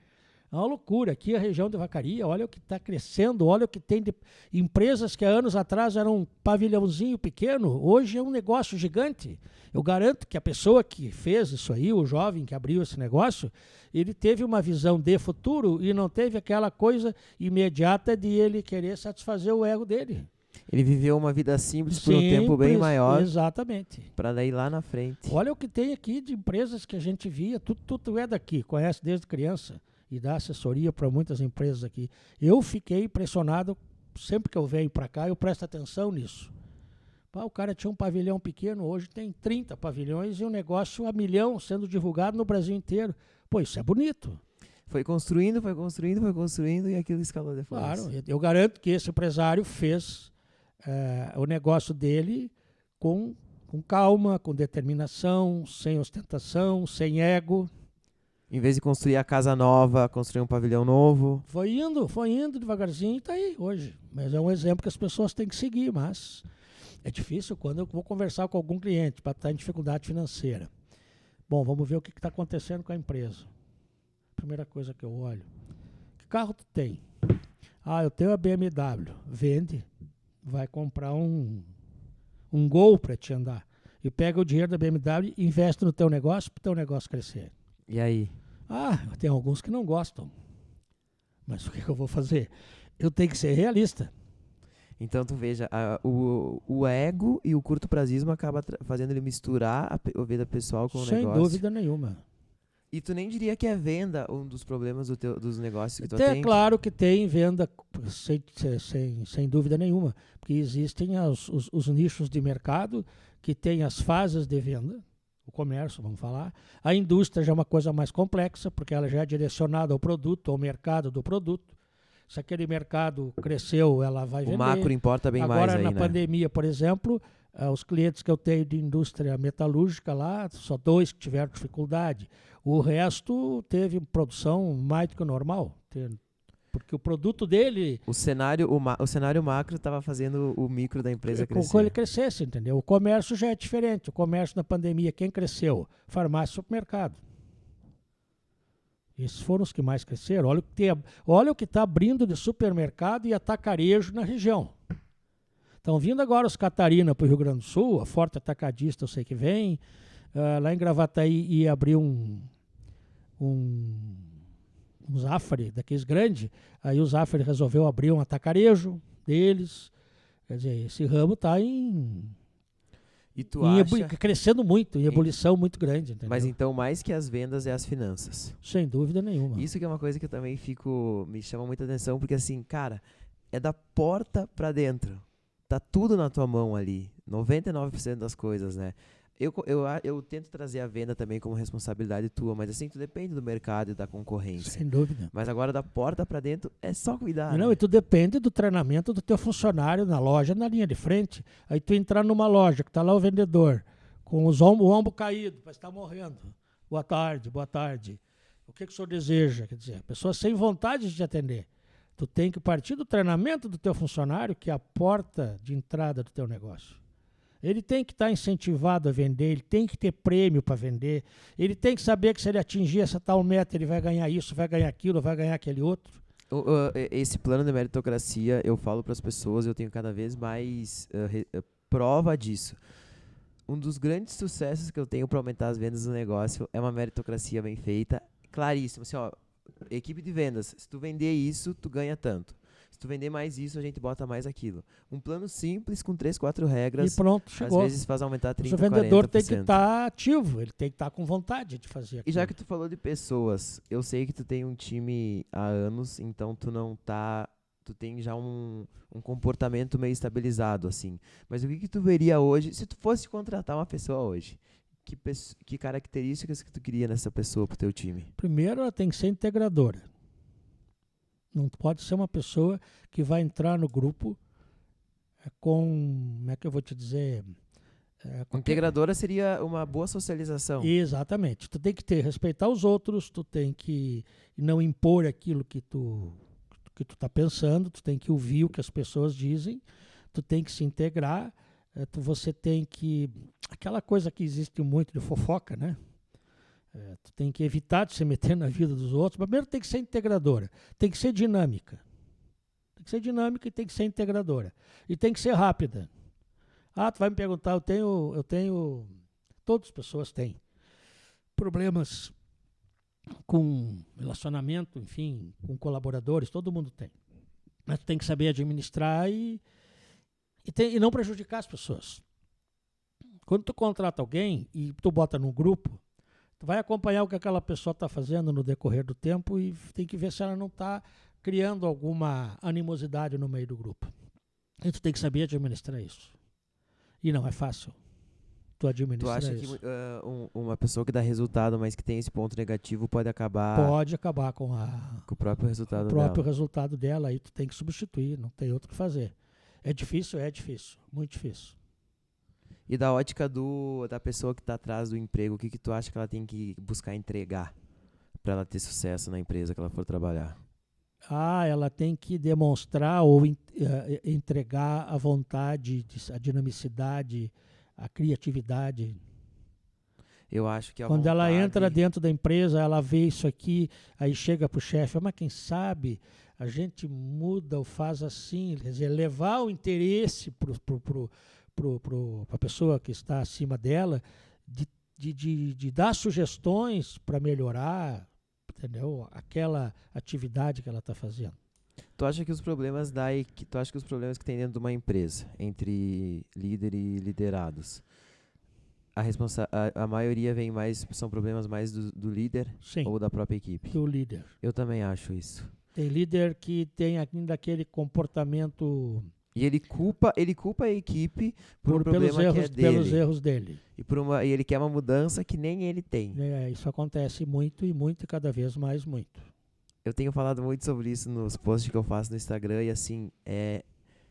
é uma loucura. Aqui a região de Vacaria, olha o que está crescendo, olha o que tem de empresas que há anos atrás eram um pavilhãozinho pequeno, hoje é um negócio gigante. Eu garanto que a pessoa que fez isso aí, o jovem que abriu esse negócio, ele teve uma visão de futuro e não teve aquela coisa imediata de ele querer satisfazer o ego dele. Ele viveu uma vida simples por um tempo bem maior. Exatamente. Para daí lá na frente. Olha o que tem aqui de empresas que a gente via, tu é daqui, conhece desde criança. E dá assessoria para muitas empresas aqui. Eu fiquei impressionado, sempre que eu venho para cá, eu presto atenção nisso. O cara tinha um pavilhão pequeno, hoje tem 30 pavilhões e um negócio a milhão sendo divulgado no Brasil inteiro. Isso é bonito. Foi construindo e aquilo escalou depois. Claro, eu garanto que esse empresário fez o negócio dele com calma, com determinação, sem ostentação, sem ego. Em vez de construir a casa nova, construir um pavilhão novo. Foi indo devagarzinho e está aí hoje. Mas é um exemplo que as pessoas têm que seguir. Mas É difícil quando eu vou conversar com algum cliente para estar em dificuldade financeira. Bom, vamos ver o que está acontecendo com a empresa. Primeira coisa que eu olho. Que carro tu tem? Ah, eu tenho a BMW. Vende. Vai comprar um Gol para te andar. E pega o dinheiro da BMW e investe no teu negócio para o teu negócio crescer. E aí? Ah, tem alguns que não gostam. Mas o que eu vou fazer? Eu tenho que ser realista. Então tu veja, o ego e o curto-prazismo acaba fazendo ele misturar a vida pessoal com o negócio. Sem dúvida nenhuma. E tu nem diria que é venda um dos problemas dos negócios que tu É atende? claro que tem venda, sem dúvida nenhuma. Porque existem os nichos de mercado que têm as fases de venda. O comércio, vamos falar. A indústria já é uma coisa mais complexa, porque ela já é direcionada ao produto, ao mercado do produto. Se aquele mercado cresceu, ela vai vender. O macro importa bem mais Agora, aí, na né? pandemia, por exemplo, os clientes que eu tenho de indústria metalúrgica lá, só 2 que tiveram dificuldade. O resto teve produção mais do que o normal. Porque o produto dele... O cenário macro estava fazendo o micro da empresa Com crescer. ele crescesse, entendeu? O comércio já é diferente. O comércio na pandemia, quem cresceu? Farmácia e supermercado. Esses foram os que mais cresceram. Olha o que está abrindo de supermercado e atacarejo na região. Estão vindo agora os Catarina para o Rio Grande do Sul, a Forte Atacadista eu sei que vem. Lá em Gravataí ia abrir um Zafari, daqueles grandes. Aí o Zafari resolveu abrir um atacarejo deles. Quer dizer, esse ramo está E tu acha... crescendo muito, em ebulição muito grande. Entendeu? Mas então, mais que as vendas, é as finanças. Sem dúvida nenhuma. Isso que é uma coisa que eu também me chama muita atenção, porque assim, cara, é da porta pra dentro. Tá tudo na tua mão ali. 99% das coisas, né? Eu tento trazer a venda também como responsabilidade tua, mas assim, tu depende do mercado e da concorrência. Sem dúvida. Mas agora da porta pra dentro é só cuidar. Não, né? e tu depende do treinamento do teu funcionário na loja, na linha de frente. Aí tu entrar numa loja que tá lá o vendedor, com o ombro caído, parece que tá morrendo. Boa tarde, boa tarde. O que o senhor deseja? Quer dizer, a pessoa sem vontade de te atender. Tu tem que partir do treinamento do teu funcionário, que é a porta de entrada do teu negócio. Ele tem que estar incentivado a vender, ele tem que ter prêmio para vender, ele tem que saber que se ele atingir essa tal meta, ele vai ganhar isso, vai ganhar aquilo, vai ganhar aquele outro. Esse plano de meritocracia, eu falo para as pessoas, eu tenho cada vez mais prova disso. Um dos grandes sucessos que eu tenho para aumentar as vendas do negócio é uma meritocracia bem feita, claríssimo. Assim, ó, equipe de vendas, se tu vender isso, tu ganha tanto. Se tu vender mais isso, a gente bota mais aquilo. Um plano simples com 3, 4 regras. E pronto, chegou. Às vezes faz aumentar 30%, 40%. O vendedor tem que estar ativo, ele tem que estar com vontade de fazer aquilo. E já que tu falou de pessoas, eu sei que tu tem um time há anos, então tu não tá... Tu tem já um comportamento meio estabilizado, assim. Mas o que tu veria hoje, se tu fosse contratar uma pessoa hoje? Que características que tu queria nessa pessoa pro teu time? Primeiro, ela tem que ser integradora. Não pode ser uma pessoa que vai entrar no grupo com, como é que eu vou te dizer? Integradora seria uma boa socialização. Exatamente. Tu tem que respeitar os outros, tu tem que não impor aquilo que tu tá pensando, tu tem que ouvir o que as pessoas dizem, tu tem que se integrar, você tem que... Aquela coisa que existe muito de fofoca, né? Tu tem que evitar de se meter na vida dos outros. Primeiro tem que ser integradora, tem que ser dinâmica. Tem que ser dinâmica e tem que ser integradora. E tem que ser rápida. Tu vai me perguntar, eu tenho, todas as pessoas têm problemas com relacionamento, enfim, com colaboradores, todo mundo tem. Mas tu tem que saber administrar e não prejudicar as pessoas. Quando tu contrata alguém e tu bota num grupo, tu vai acompanhar o que aquela pessoa está fazendo no decorrer do tempo e tem que ver se ela não está criando alguma animosidade no meio do grupo. E tu tem que saber administrar isso. E não é fácil tu administrar isso. Tu acha que uma pessoa que dá resultado, mas que tem esse ponto negativo, pode acabar... Pode acabar com o próprio resultado dela. O próprio resultado dela, aí tu tem que substituir, não tem outro que fazer. É difícil, muito difícil. E da ótica da pessoa que está atrás do emprego, o que tu acha que ela tem que buscar entregar para ela ter sucesso na empresa que ela for trabalhar? ela tem que demonstrar ou entregar a vontade, a dinamicidade, a criatividade. Eu acho que a Quando ela vontade... entra dentro da empresa, ela vê isso aqui, aí chega para o chefe, mas quem sabe a gente muda ou faz assim, quer dizer, levar o interesse para a pessoa que está acima dela, de dar sugestões para melhorar, entendeu? Aquela atividade que ela está fazendo. Tu acha que os problemas que tem dentro de uma empresa, entre líder e liderados, a maioria são problemas mais do líder? Sim, ou da própria equipe? do líder. Eu também acho isso. Tem líder que tem ainda aquele comportamento... E ele culpa a equipe por um pelos problema que é dele. Pelos erros dele. E ele quer uma mudança que nem ele tem. Isso acontece muito e cada vez mais muito. Eu tenho falado muito sobre isso nos posts que eu faço no Instagram e assim, é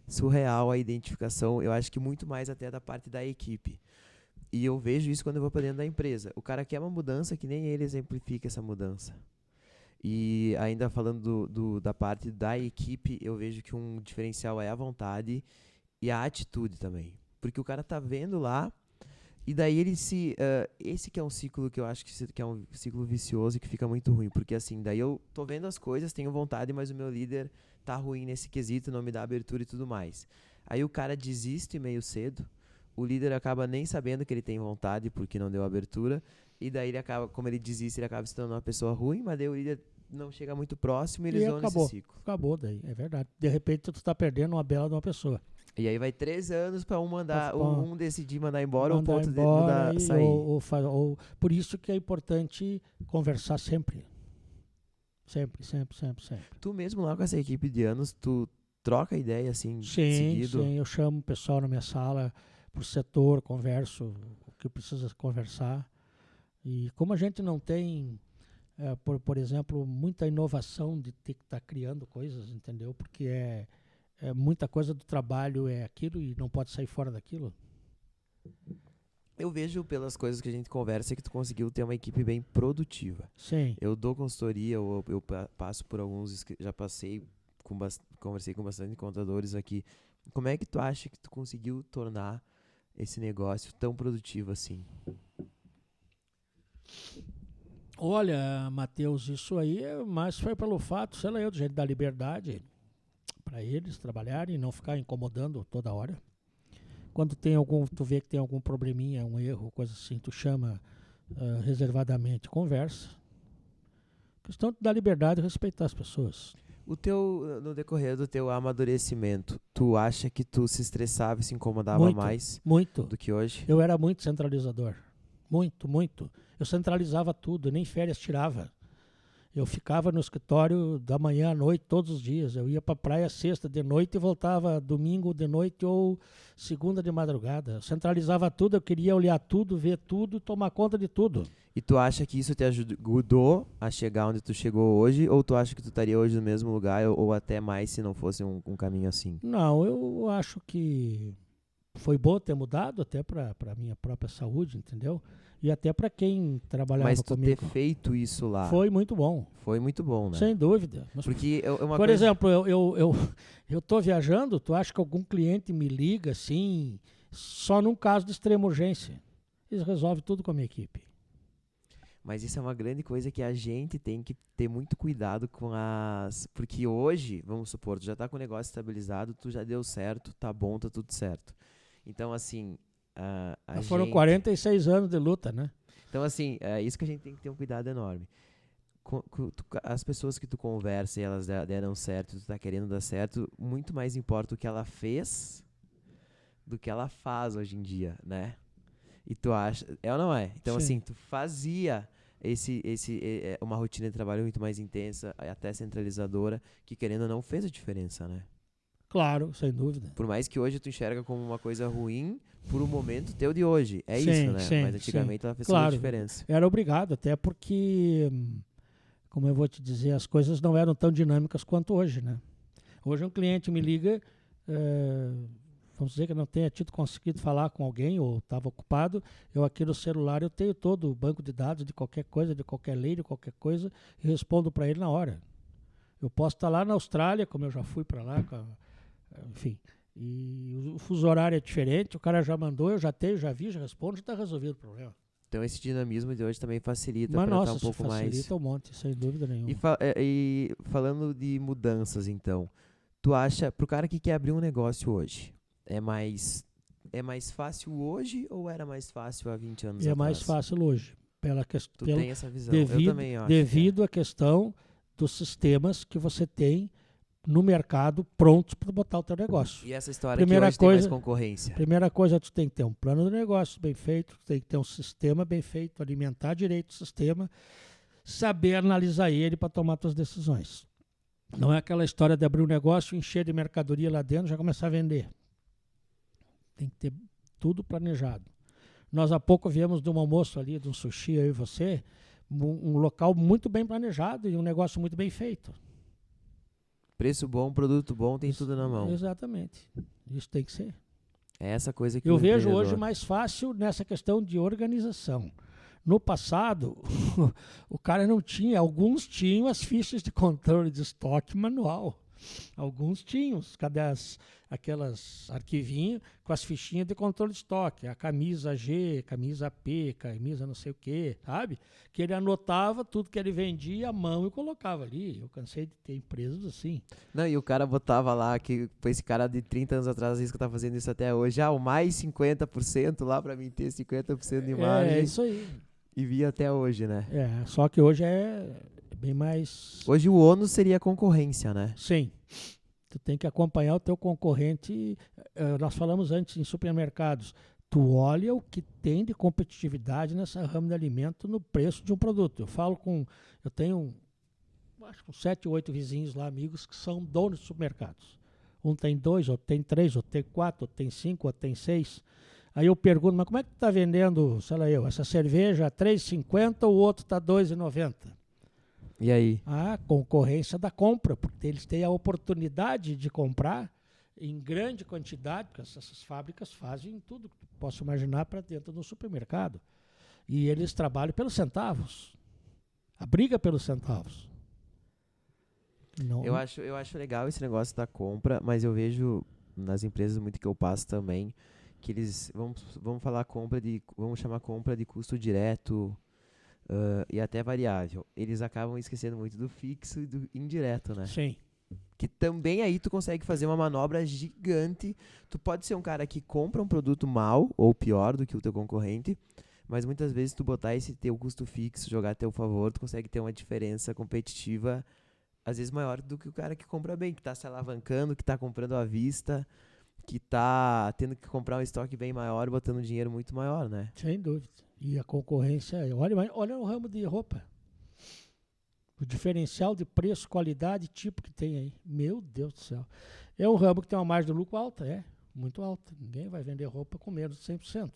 surreal a identificação, eu acho que muito mais até da parte da equipe. E eu vejo isso quando eu vou para dentro da empresa. O cara quer uma mudança que nem ele exemplifica essa mudança. E ainda falando da parte da equipe, eu vejo que um diferencial é a vontade e a atitude também. Porque o cara tá vendo lá, e daí ele esse que é um ciclo que eu acho que é um ciclo vicioso e que fica muito ruim. Porque assim, daí eu tô vendo as coisas, tenho vontade, mas o meu líder tá ruim nesse quesito, não me dá abertura e tudo mais. Aí o cara desiste meio cedo, o líder acaba nem sabendo que ele tem vontade porque não deu abertura, e daí ele acaba, como ele desiste, ele acaba se tornando uma pessoa ruim, mas daí o líder não chega muito próximo e eles vão nesse ciclo. Acabou daí, é verdade. De repente tu tá perdendo uma bela de uma pessoa. E aí vai 3 anos para um decidir mandar embora ou o outro embora sair. Por isso que é importante conversar sempre. Sempre. Tu mesmo lá com essa equipe de anos, tu troca ideia assim, seguido? Sim, eu chamo o pessoal na minha sala, pro setor, converso o que precisa conversar. E como a gente não tem, por exemplo, muita inovação de ter que estar criando coisas, entendeu? Porque muita coisa do trabalho é aquilo e não pode sair fora daquilo. Eu vejo pelas coisas que a gente conversa que tu conseguiu ter uma equipe bem produtiva. Sim. Eu dou consultoria, eu passo por alguns, já passei, conversei com bastante contadores aqui. Como é que tu acha que tu conseguiu tornar esse negócio tão produtivo assim? Olha, Matheus, isso aí mais foi pelo fato, sei lá, do jeito da liberdade para eles trabalharem e não ficar incomodando toda hora. Quando tu vê que tem algum probleminha, um erro, coisa assim, tu chama reservadamente, conversa. Questão da liberdade e respeitar as pessoas. No decorrer do teu amadurecimento, tu acha que tu se estressava e se incomodava mais do que hoje? Eu era muito centralizador. Muito. Eu centralizava tudo, nem férias tirava. Eu ficava no escritório da manhã à noite todos os dias. Eu ia para a praia sexta de noite e voltava domingo de noite ou segunda de madrugada. Eu centralizava tudo, eu queria olhar tudo, ver tudo, tomar conta de tudo. E tu acha que isso te ajudou a chegar onde tu chegou hoje? Ou tu acha que tu estaria hoje no mesmo lugar ou até mais se não fosse um caminho assim? Não, eu acho que foi bom ter mudado até para a minha própria saúde, entendeu? E até para quem trabalhava comigo. Mas tu ter feito isso lá... Foi muito bom. Foi muito bom, né? Sem dúvida. Mas, porque por exemplo, eu tô viajando, tu acha que algum cliente me liga assim, só num caso de extrema urgência. Eles resolvem tudo com a minha equipe. Mas isso é uma grande coisa que a gente tem que ter muito cuidado com as... Porque hoje, vamos supor, tu já tá com o negócio estabilizado, tu já deu certo, tá bom, tá tudo certo. Então, assim... Foram 46 anos de luta, né? Então, assim, é isso que a gente tem que ter um cuidado enorme. As pessoas que tu conversa e elas deram certo, tu tá querendo dar certo, muito mais importa o que ela fez do que ela faz hoje em dia, né? E tu acha... É ou não é? Então, Sim. assim, tu fazia uma rotina de trabalho muito mais intensa, até centralizadora, que querendo ou não fez a diferença, né? Claro, sem dúvida. Por mais que hoje tu enxerga como uma coisa ruim, por um momento teu de hoje. É sim, isso, né? Sim, mas antigamente ela fez toda a diferença. Era obrigado, até porque, como eu vou te dizer, as coisas não eram tão dinâmicas quanto hoje, né? Hoje um cliente me liga, vamos dizer que eu não tenha conseguido falar com alguém ou estava ocupado, eu aqui no celular eu tenho todo o banco de dados de qualquer coisa, de qualquer lei, de qualquer coisa, e respondo para ele na hora. Eu posso estar lá na Austrália, como eu já fui para lá, enfim, e o fuso horário é diferente, o cara já mandou, eu já tenho, já vi, já respondo, já está resolvido o problema. Então esse dinamismo de hoje também facilita Mas para estar nossa, um pouco mais... facilita um monte, sem dúvida nenhuma. E falando de mudanças, então, tu acha, pro cara que quer abrir um negócio hoje, é mais fácil hoje ou era mais fácil há 20 anos atrás? É mais fácil hoje, Tu tem essa visão, eu também acho. Devido à questão dos sistemas que você tem no mercado prontos para botar o teu negócio. E essa história que hoje tem mais concorrência? Primeira coisa, tu tem que ter um plano de negócio bem feito, tu tem que ter um sistema bem feito, alimentar direito o sistema, saber analisar ele para tomar tuas decisões. Não é aquela história de abrir um negócio, encher de mercadoria lá dentro e já começar a vender. Tem que ter tudo planejado. Nós há pouco viemos de um almoço ali, de um sushi, eu e você, um local muito bem planejado e um negócio muito bem feito. Preço bom, produto bom, tem tudo na mão. Exatamente. Isso tem que ser. É essa coisa que eu vejo hoje mais fácil nessa questão de organização. No passado, o cara não tinha, alguns tinham as fichas de controle de estoque manual. Alguns tinham, cadê aquelas arquivinhos com as fichinhas de controle de estoque, a camisa G, camisa P, camisa não sei o que, sabe? Que ele anotava tudo que ele vendia à mão e colocava ali. Eu cansei de ter empresas assim. Não, e o cara botava lá, que foi esse cara de 30 anos atrás, que tá fazendo isso até hoje, o mais 50% lá pra mim ter 50% de margem. É isso aí. E via até hoje, né? Só que hoje é bem mais... Hoje o ônus seria a concorrência, né? Sim. Tu tem que acompanhar o teu concorrente. Nós falamos antes em supermercados. Tu olha o que tem de competitividade nessa rama de alimento no preço de um produto. Eu tenho acho que 7 ou 8 vizinhos lá, amigos, que são donos de supermercados. Um tem 2, outro tem 3, outro tem 4, outro tem 5, outro tem 6. Aí eu pergunto, mas como é que tu está vendendo, sei lá essa cerveja a R$3,50, o outro está R$2,90? E aí? A concorrência da compra, porque eles têm a oportunidade de comprar em grande quantidade, porque essas fábricas fazem tudo que tu possa imaginar para dentro do supermercado. E eles trabalham pelos centavos. A briga pelos centavos. Não. Eu acho legal esse negócio da compra, mas eu vejo nas empresas muito que eu passo também, que eles vamos chamar compra de custo direto e até variável. Eles acabam esquecendo muito do fixo e do indireto, né? Sim. Que também aí tu consegue fazer uma manobra gigante. Tu pode ser um cara que compra um produto mal ou pior do que o teu concorrente, mas muitas vezes tu botar esse teu custo fixo, jogar a teu favor, tu consegue ter uma diferença competitiva às vezes maior do que o cara que compra bem, que tá se alavancando, que tá comprando à vista, que tá tendo que comprar um estoque bem maior, botando um dinheiro muito maior, né? Sem dúvida. E a concorrência, olha o ramo de roupa. O diferencial de preço, qualidade, tipo que tem aí. Meu Deus do céu. É um ramo que tem uma margem de lucro alta, muito alta. Ninguém vai vender roupa com menos de 100%.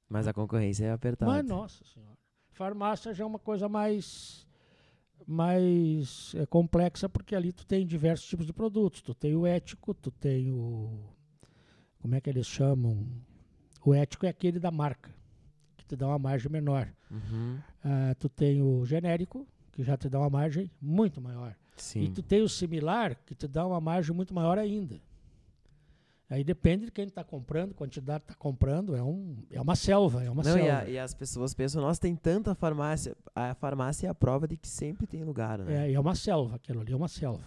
Mas a concorrência é apertada. Mas, nossa senhora. Farmácia já é uma coisa mais complexa, porque ali tu tem diversos tipos de produtos. Tu tem o ético, tu tem o... Como é que eles chamam? O ético é aquele da marca, que te dá uma margem menor. Uhum. Tu tem o genérico, que já te dá uma margem muito maior. Sim. E tu tem o similar, que te dá uma margem muito maior ainda. Aí depende de quem está comprando, quantidade está comprando, é uma selva, selva. E as pessoas pensam, nossa, tem tanta farmácia. A farmácia é a prova de que sempre tem lugar, né? É uma selva, aquilo ali é uma selva.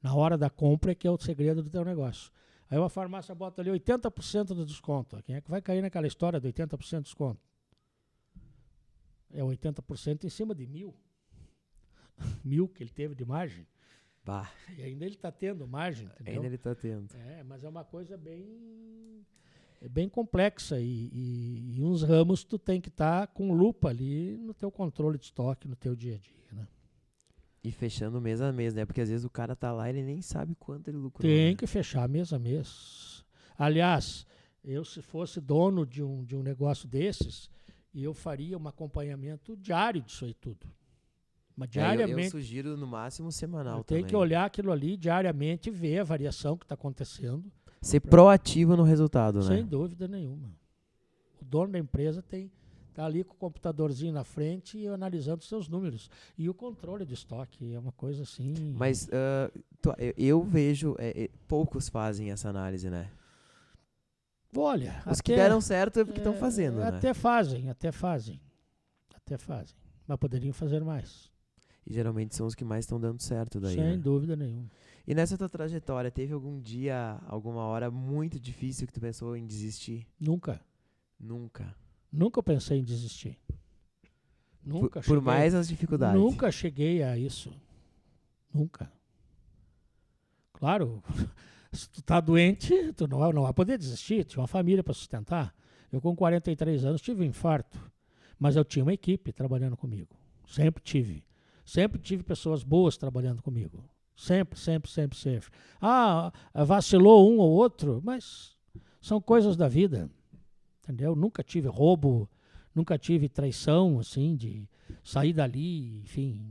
Na hora da compra é que é o segredo do teu negócio. Aí uma farmácia bota ali 80% de desconto. Quem é que vai cair naquela história de 80% de desconto? É 80% em cima de 1.000. 1.000 que ele teve de margem. Bah. E ainda ele está tendo margem, entendeu? Ainda ele está tendo. Mas é uma coisa bem complexa e uns ramos tu tem que estar com lupa ali no teu controle de estoque, no teu dia a dia, né? E fechando mês a mês, né? Porque às vezes o cara tá lá e ele nem sabe quanto ele lucrou. Tem que fechar mês a mês. Aliás, eu se fosse dono de um negócio desses, eu faria um acompanhamento diário disso aí tudo. Mas diariamente. Eu sugiro no máximo semanal também. Tem que olhar aquilo ali diariamente, ver a variação que está acontecendo. Ser proativo no resultado, né? Sem dúvida nenhuma. O dono da empresa tem Tá ali com o computadorzinho na frente e analisando os seus números. E o controle do estoque é uma coisa assim... Mas eu vejo, poucos fazem essa análise, né? Olha, Os que deram certo é porque estão fazendo, né? Até fazem. Mas poderiam fazer mais. E geralmente são os que mais estão dando certo daí, Sem né? dúvida nenhuma. E nessa tua trajetória, teve algum dia, alguma hora muito difícil que tu pensou em desistir? Nunca. Nunca. Nunca pensei em desistir. Nunca Por mais as dificuldades. Nunca cheguei a isso. Nunca. Claro, se tu tá doente, tu não vai poder desistir. Tinha uma família para sustentar. Eu com 43 anos tive um infarto. Mas eu tinha uma equipe trabalhando comigo. Sempre tive. Sempre tive pessoas boas trabalhando comigo. Sempre. Vacilou um ou outro, mas são coisas da vida. Entendeu? Nunca tive roubo, nunca tive traição, assim, de sair dali, enfim.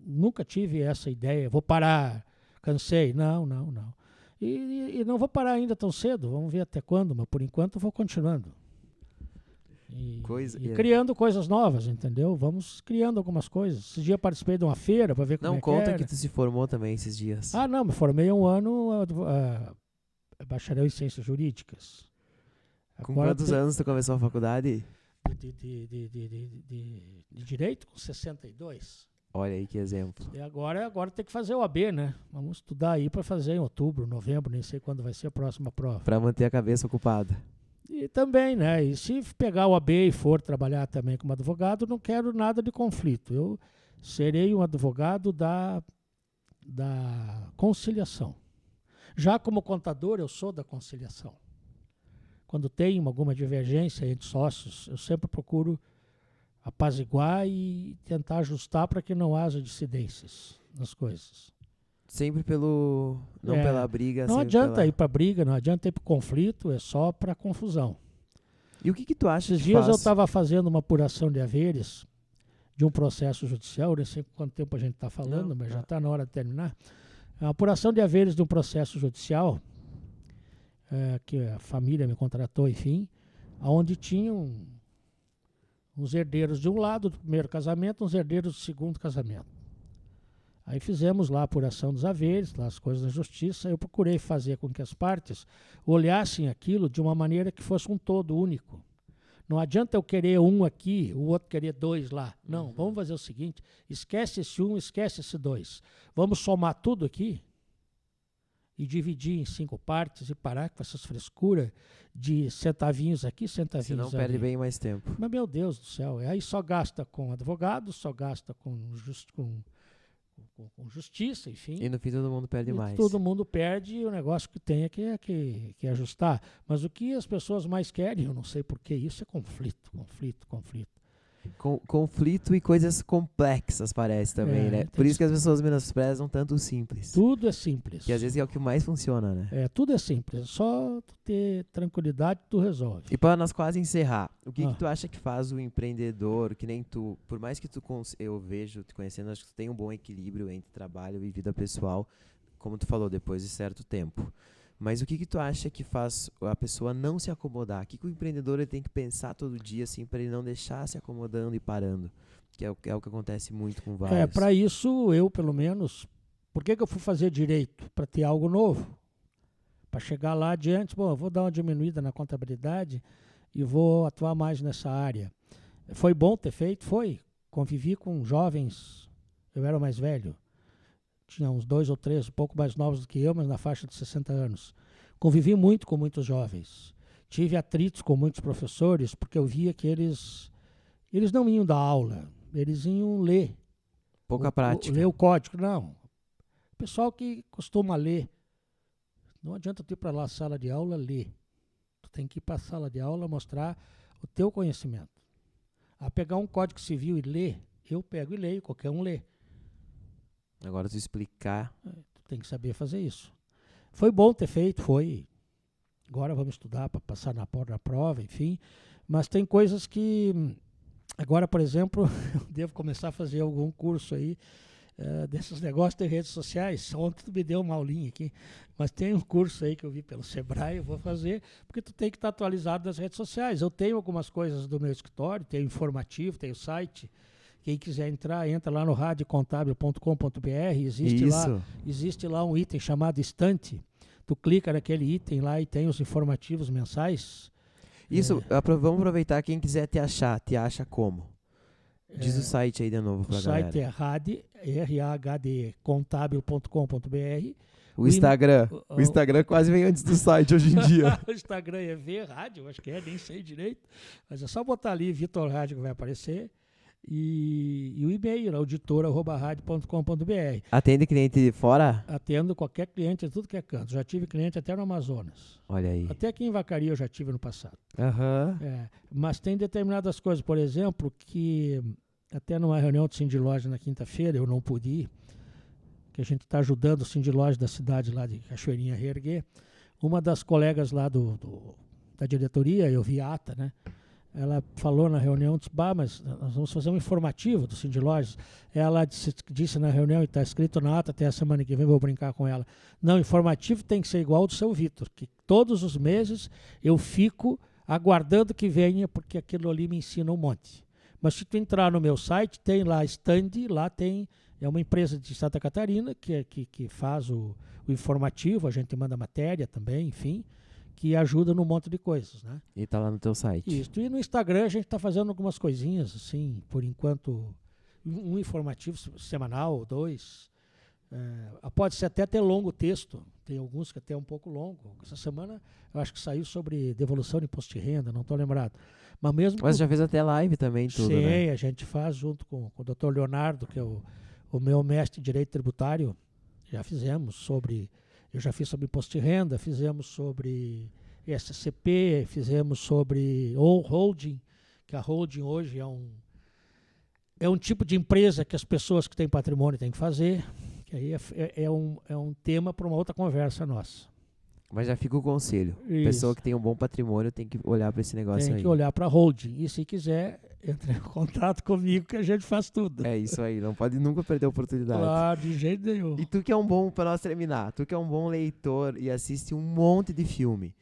Nunca tive essa ideia, vou parar, cansei. Não. E não vou parar ainda tão cedo, vamos ver até quando, mas por enquanto vou continuando. E criando coisas novas, entendeu? Vamos criando algumas coisas. Esse dia participei de uma feira para ver como é que era. Não conta que tu se formou também esses dias. Não, me formei há um ano bacharel em Ciências Jurídicas. Com quantos anos tu começou a faculdade? De Direito, com 62. Olha aí que exemplo. E agora tem que fazer o AB, né? Vamos estudar aí para fazer em outubro, novembro, nem sei quando vai ser a próxima prova. Para manter a cabeça ocupada. E também, né? E se pegar o AB e for trabalhar também como advogado, não quero nada de conflito. Eu serei um advogado da conciliação. Já como contador, eu sou da conciliação. Quando tem alguma divergência entre sócios, eu sempre procuro apaziguar e tentar ajustar para que não haja dissidências nas coisas. Sempre pela briga. Não adianta ir para briga, não adianta ir para conflito, é só para confusão. E o que tu acha? Esses dias eu estava fazendo uma apuração de haveres de um processo judicial, nem sei quanto tempo a gente está falando, mas já está na hora de terminar. A apuração de haveres de um processo judicial, que a família me contratou, enfim, onde tinham uns herdeiros de um lado do primeiro casamento, uns herdeiros do segundo casamento. Aí fizemos lá a apuração dos haveres, lá as coisas da justiça. Eu procurei fazer com que as partes olhassem aquilo de uma maneira que fosse um todo único. Não adianta eu querer um aqui, o outro querer dois lá. Não, vamos fazer o seguinte, esquece esse um, esquece esse dois. Vamos somar tudo aqui e dividir em 5 partes e parar com essas frescuras de centavinhos aqui, centavinhos ali. Senão perde bem mais tempo. Mas, meu Deus do céu, aí só gasta com advogado, só gasta com justiça, enfim. E no fim todo mundo perde mais. Todo mundo perde e o negócio que tem é que ajustar. Mas o que as pessoas mais querem, eu não sei por que isso, é conflito. Conflito e coisas complexas, parece também, né? Por isso que as pessoas menosprezam tanto o simples. Tudo é simples. Que às vezes é o que mais funciona, né? Tudo é simples. Só tu ter tranquilidade, tu resolve. E para nós quase encerrar, o que tu acha que faz o empreendedor, que nem tu, por mais que eu vejo, te conhecendo, acho que tu tem um bom equilíbrio entre trabalho e vida pessoal, como tu falou, depois de certo tempo. Mas o que tu acha que faz a pessoa não se acomodar? O que o empreendedor ele tem que pensar todo dia, assim, para ele não deixar se acomodando e parando? Que é o que acontece muito com vários. Para isso, eu, pelo menos, por que eu fui fazer direito? Para ter algo novo. Para chegar lá adiante, eu vou dar uma diminuída na contabilidade e vou atuar mais nessa área. Foi bom ter feito? Foi. Convivi com jovens, eu era o mais velho. Tinha uns 2 ou 3, um pouco mais novos do que eu, mas na faixa de 60 anos. Convivi muito com muitos jovens. Tive atritos com muitos professores, porque eu via que eles não iam dar aula, eles iam ler. Pouca prática. Ler o código, não. Pessoal que costuma ler. Não adianta tu ir para lá, sala de aula, ler. Tu tem que ir para a sala de aula mostrar o teu conhecimento. A pegar um código civil e ler, eu pego e leio, qualquer um lê. Agora tu explicar. Tu tem que saber fazer isso. Foi bom ter feito, foi. Agora vamos estudar para passar na prova, enfim. Mas tem coisas que... Agora, por exemplo, eu devo começar a fazer algum curso aí desses negócios de redes sociais. Ontem tu me deu uma aulinha aqui, mas tem um curso aí que eu vi pelo Sebrae, eu vou fazer, porque tu tem que estar atualizado das redes sociais. Eu tenho algumas coisas do meu escritório, tenho informativo, tenho site. Quem quiser entrar, entra lá no radiocontábil.com.br, existe lá um item chamado Estante. Tu clica naquele item lá e tem os informativos mensais. Isso, vamos aproveitar, quem quiser te achar, te acha como? Diz o site aí de novo pra galera. O site é RAHD, contábil.com.br. O Instagram quase vem antes do site hoje em dia. O Instagram é VRádio, acho que nem sei direito. Mas é só botar ali Vitor Rádio que vai aparecer. E o e-mail, auditor@radio.com.br. Atende cliente de fora? Atendo qualquer cliente, tudo que é canto. Já tive cliente até no Amazonas. Olha aí. Até aqui em Vacaria eu já tive no passado. Uhum. Mas tem determinadas coisas, por exemplo, que até numa reunião do Sindiloja na quinta-feira eu não pude ir, que a gente está ajudando o Sindiloja da cidade lá de Cachoeirinha a reerguer. Uma das colegas lá da diretoria, eu vi a ata, né? Ela falou na reunião, disse, mas nós vamos fazer um informativo do Sindilojas. Ela disse na reunião, e está escrito na ata, até a semana que vem vou brincar com ela. Não, informativo tem que ser igual ao do seu Vitor, que todos os meses eu fico aguardando que venha, porque aquilo ali me ensina um monte. Mas se tu entrar no meu site, tem lá stand, lá tem, é uma empresa de Santa Catarina que faz o informativo, a gente manda matéria também, enfim, que ajuda num monte de coisas, né? E tá lá no teu site. Isso. E no Instagram a gente está fazendo algumas coisinhas, assim, por enquanto, um informativo semanal, 2. Pode ser até ter longo texto. Tem alguns que até é um pouco longo. Essa semana eu acho que saiu sobre devolução de imposto de renda, não estou lembrado. Mas já fez até live também, tudo, sim, né? A gente faz junto com o Dr. Leonardo, que é o meu mestre de direito tributário. Já fizemos sobre... Eu já fiz sobre imposto de renda, fizemos sobre SCP, fizemos sobre holding, que a holding hoje é um tipo de empresa que as pessoas que têm patrimônio têm que fazer, que aí é um tema para uma outra conversa nossa. Mas já fica o conselho. Isso. Pessoa que tem um bom patrimônio tem que olhar para esse negócio aí. Tem que olhar para a holding. E se quiser, entre em contato comigo que a gente faz tudo. É isso aí, não pode nunca perder a oportunidade. Claro, de jeito nenhum. E tu que é um bom, para nós terminar, tu que é um bom leitor e assiste um monte de filme,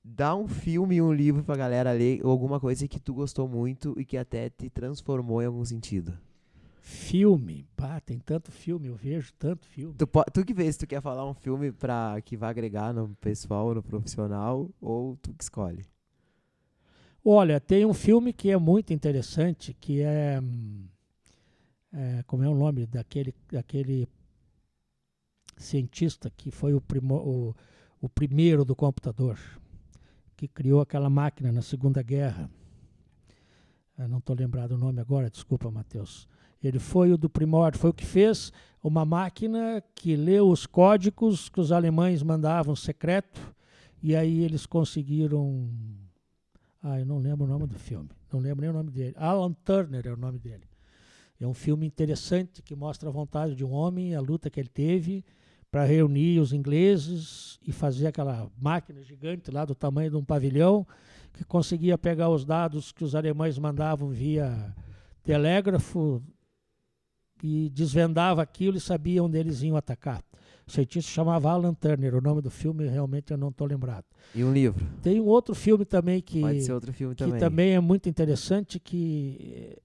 dá um filme e um livro pra galera ler, ou alguma coisa que tu gostou muito e que até te transformou em algum sentido. Filme, tem tanto filme, eu vejo tanto filme. Tu que vê se tu quer falar um filme que vai agregar no pessoal, no profissional, ou tu que escolhe? Olha, tem um filme que é muito interessante, que como é o nome daquele cientista que foi o primeiro do computador, que criou aquela máquina na Segunda Guerra. Não estou lembrado o nome agora, desculpa, Matheus. Ele foi o do primórdio, foi o que fez uma máquina que leu os códigos que os alemães mandavam secreto, e aí eles conseguiram... eu não lembro o nome do filme, não lembro nem o nome dele. Alan Turner é o nome dele. É um filme interessante que mostra a vontade de um homem, a luta que ele teve para reunir os ingleses e fazer aquela máquina gigante lá do tamanho de um pavilhão, que conseguia pegar os dados que os alemães mandavam via telégrafo e desvendava aquilo e sabia onde eles iam atacar. O cientista chamava Alan Turner, o nome do filme realmente eu não estou lembrado. E um livro? Tem um outro filme também Pode ser outro filme também. Que também é muito interessante, que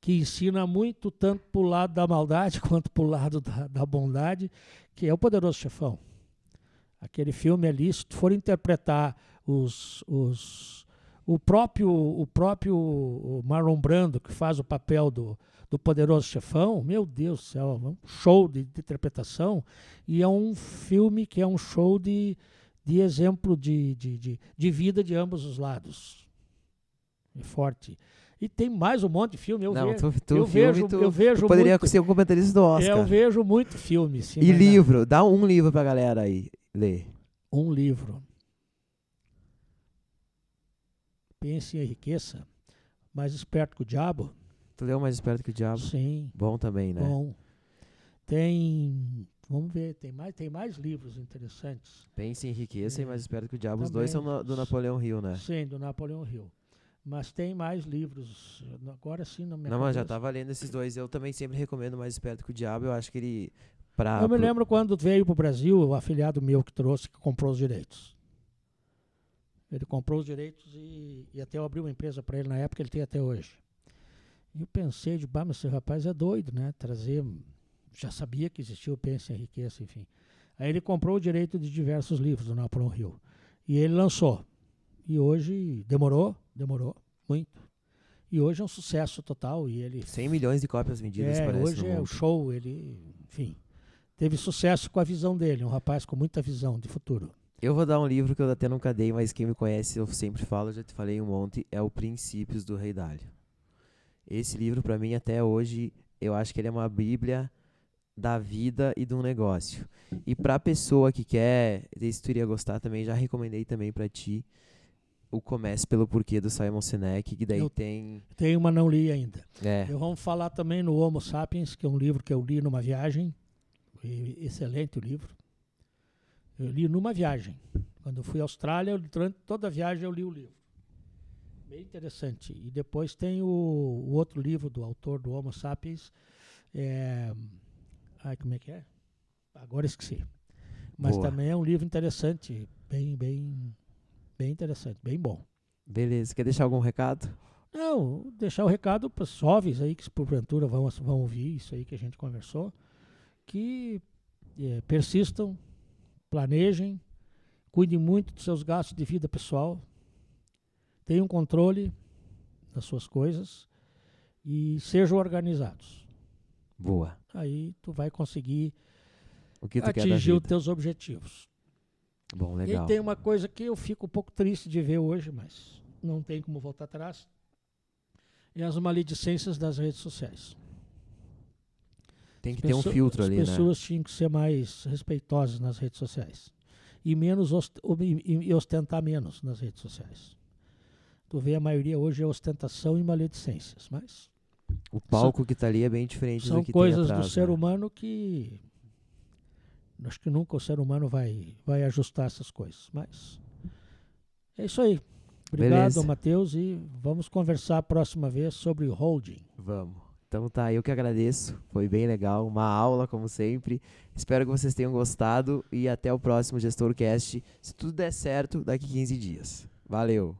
ensina muito, tanto para o lado da maldade quanto para o lado da bondade, que é O Poderoso Chefão. Aquele filme ali, se tu for interpretar o próprio Marlon Brando, que faz o papel do Poderoso Chefão, meu Deus do céu, é um show de interpretação, e é um filme que é um show de exemplo de vida de ambos os lados. É forte. E tem mais um monte de filme. Eu vejo poderia muito, ser um comentarista do Oscar. Eu vejo muito filme. Sim, e livro? Dá um livro pra galera aí ler. Um livro. Pense e enriqueça. Mais Esperto que o Diabo. Tu leu Mais Esperto que o Diabo? Sim. Bom também, né? Bom. Vamos ver, tem mais livros interessantes. Pense e enriqueça e Mais Esperto que o Diabo. Os Também, dois são do Napoleão Hill, né? Sim, do Napoleão Hill. Mas tem mais livros. Agora sim, não me Não, mas já cabeça. tava lendo esses dois. Eu também sempre recomendo Mais Esperto que o Diabo. Eu acho que ele... Eu me lembro quando veio para o Brasil, o afiliado meu que trouxe, que comprou os direitos. Ele comprou os direitos e até eu abri uma empresa para ele na época, ele tem até hoje. E eu pensei, mas esse rapaz é doido, né? Trazer... Já sabia que existia o Pense em Riqueza, enfim. Aí ele comprou o direito de diversos livros do Napoleão Hill. E ele lançou. E hoje demorou muito. E hoje é um sucesso total. E ele 100 milhões de cópias vendidas, parece, hoje no é o mundo. show. Ele, enfim, teve sucesso com a visão dele. Um rapaz com muita visão de futuro. Eu vou dar um livro que eu até nunca dei, mas quem me conhece eu sempre falo, já te falei um monte, é o Princípios do Rei Dalio. Esse livro, pra mim, até hoje, eu acho que ele é uma bíblia da vida e do negócio. E pra pessoa que quer, se tu iria gostar também, já recomendei também pra ti o Comece pelo Porquê do Simon Sinek, que daí Eu tem... Tem uma, não li ainda. É, Eu vamos falar também no Homo Sapiens, que é um livro que eu li numa viagem. Excelente o livro. Eu li numa viagem. Quando eu fui à Austrália, durante toda a viagem eu li o livro. Bem interessante. E depois tem o outro livro do autor do Homo Sapiens. Como é que é? Agora esqueci. Mas boa. também é um livro interessante, bem interessante, bem bom. Beleza, quer deixar algum recado? Não, deixar o recado para os jovens aí que porventura vão ouvir isso aí que a gente conversou, que persistam, planejem, cuidem muito dos seus gastos de vida pessoal, tenham controle das suas coisas e sejam organizados. Boa. Aí tu vai conseguir O que tu quer da atingir os vida? teus objetivos. Bom, E legal. tem uma coisa que eu fico um pouco triste de ver hoje, mas não tem como voltar atrás, é as maledicências das redes sociais. Tem que ter um filtro ali, né? As pessoas tinham que ser mais respeitosas nas redes sociais e menos e ostentar menos nas redes sociais. Tu vê, a maioria hoje é ostentação e maledicências, mas O palco que tá ali é bem diferente são do que coisas tem atrás, do ser né? humano que acho que nunca o ser humano vai ajustar essas coisas. Mas é isso aí. Obrigado, Beleza. Matheus, e vamos conversar a próxima vez sobre holding. Vamos. Então tá, eu que agradeço. Foi bem legal. Uma aula, como sempre. Espero que vocês tenham gostado e até o próximo GestorCast. Se tudo der certo, daqui 15 dias. Valeu!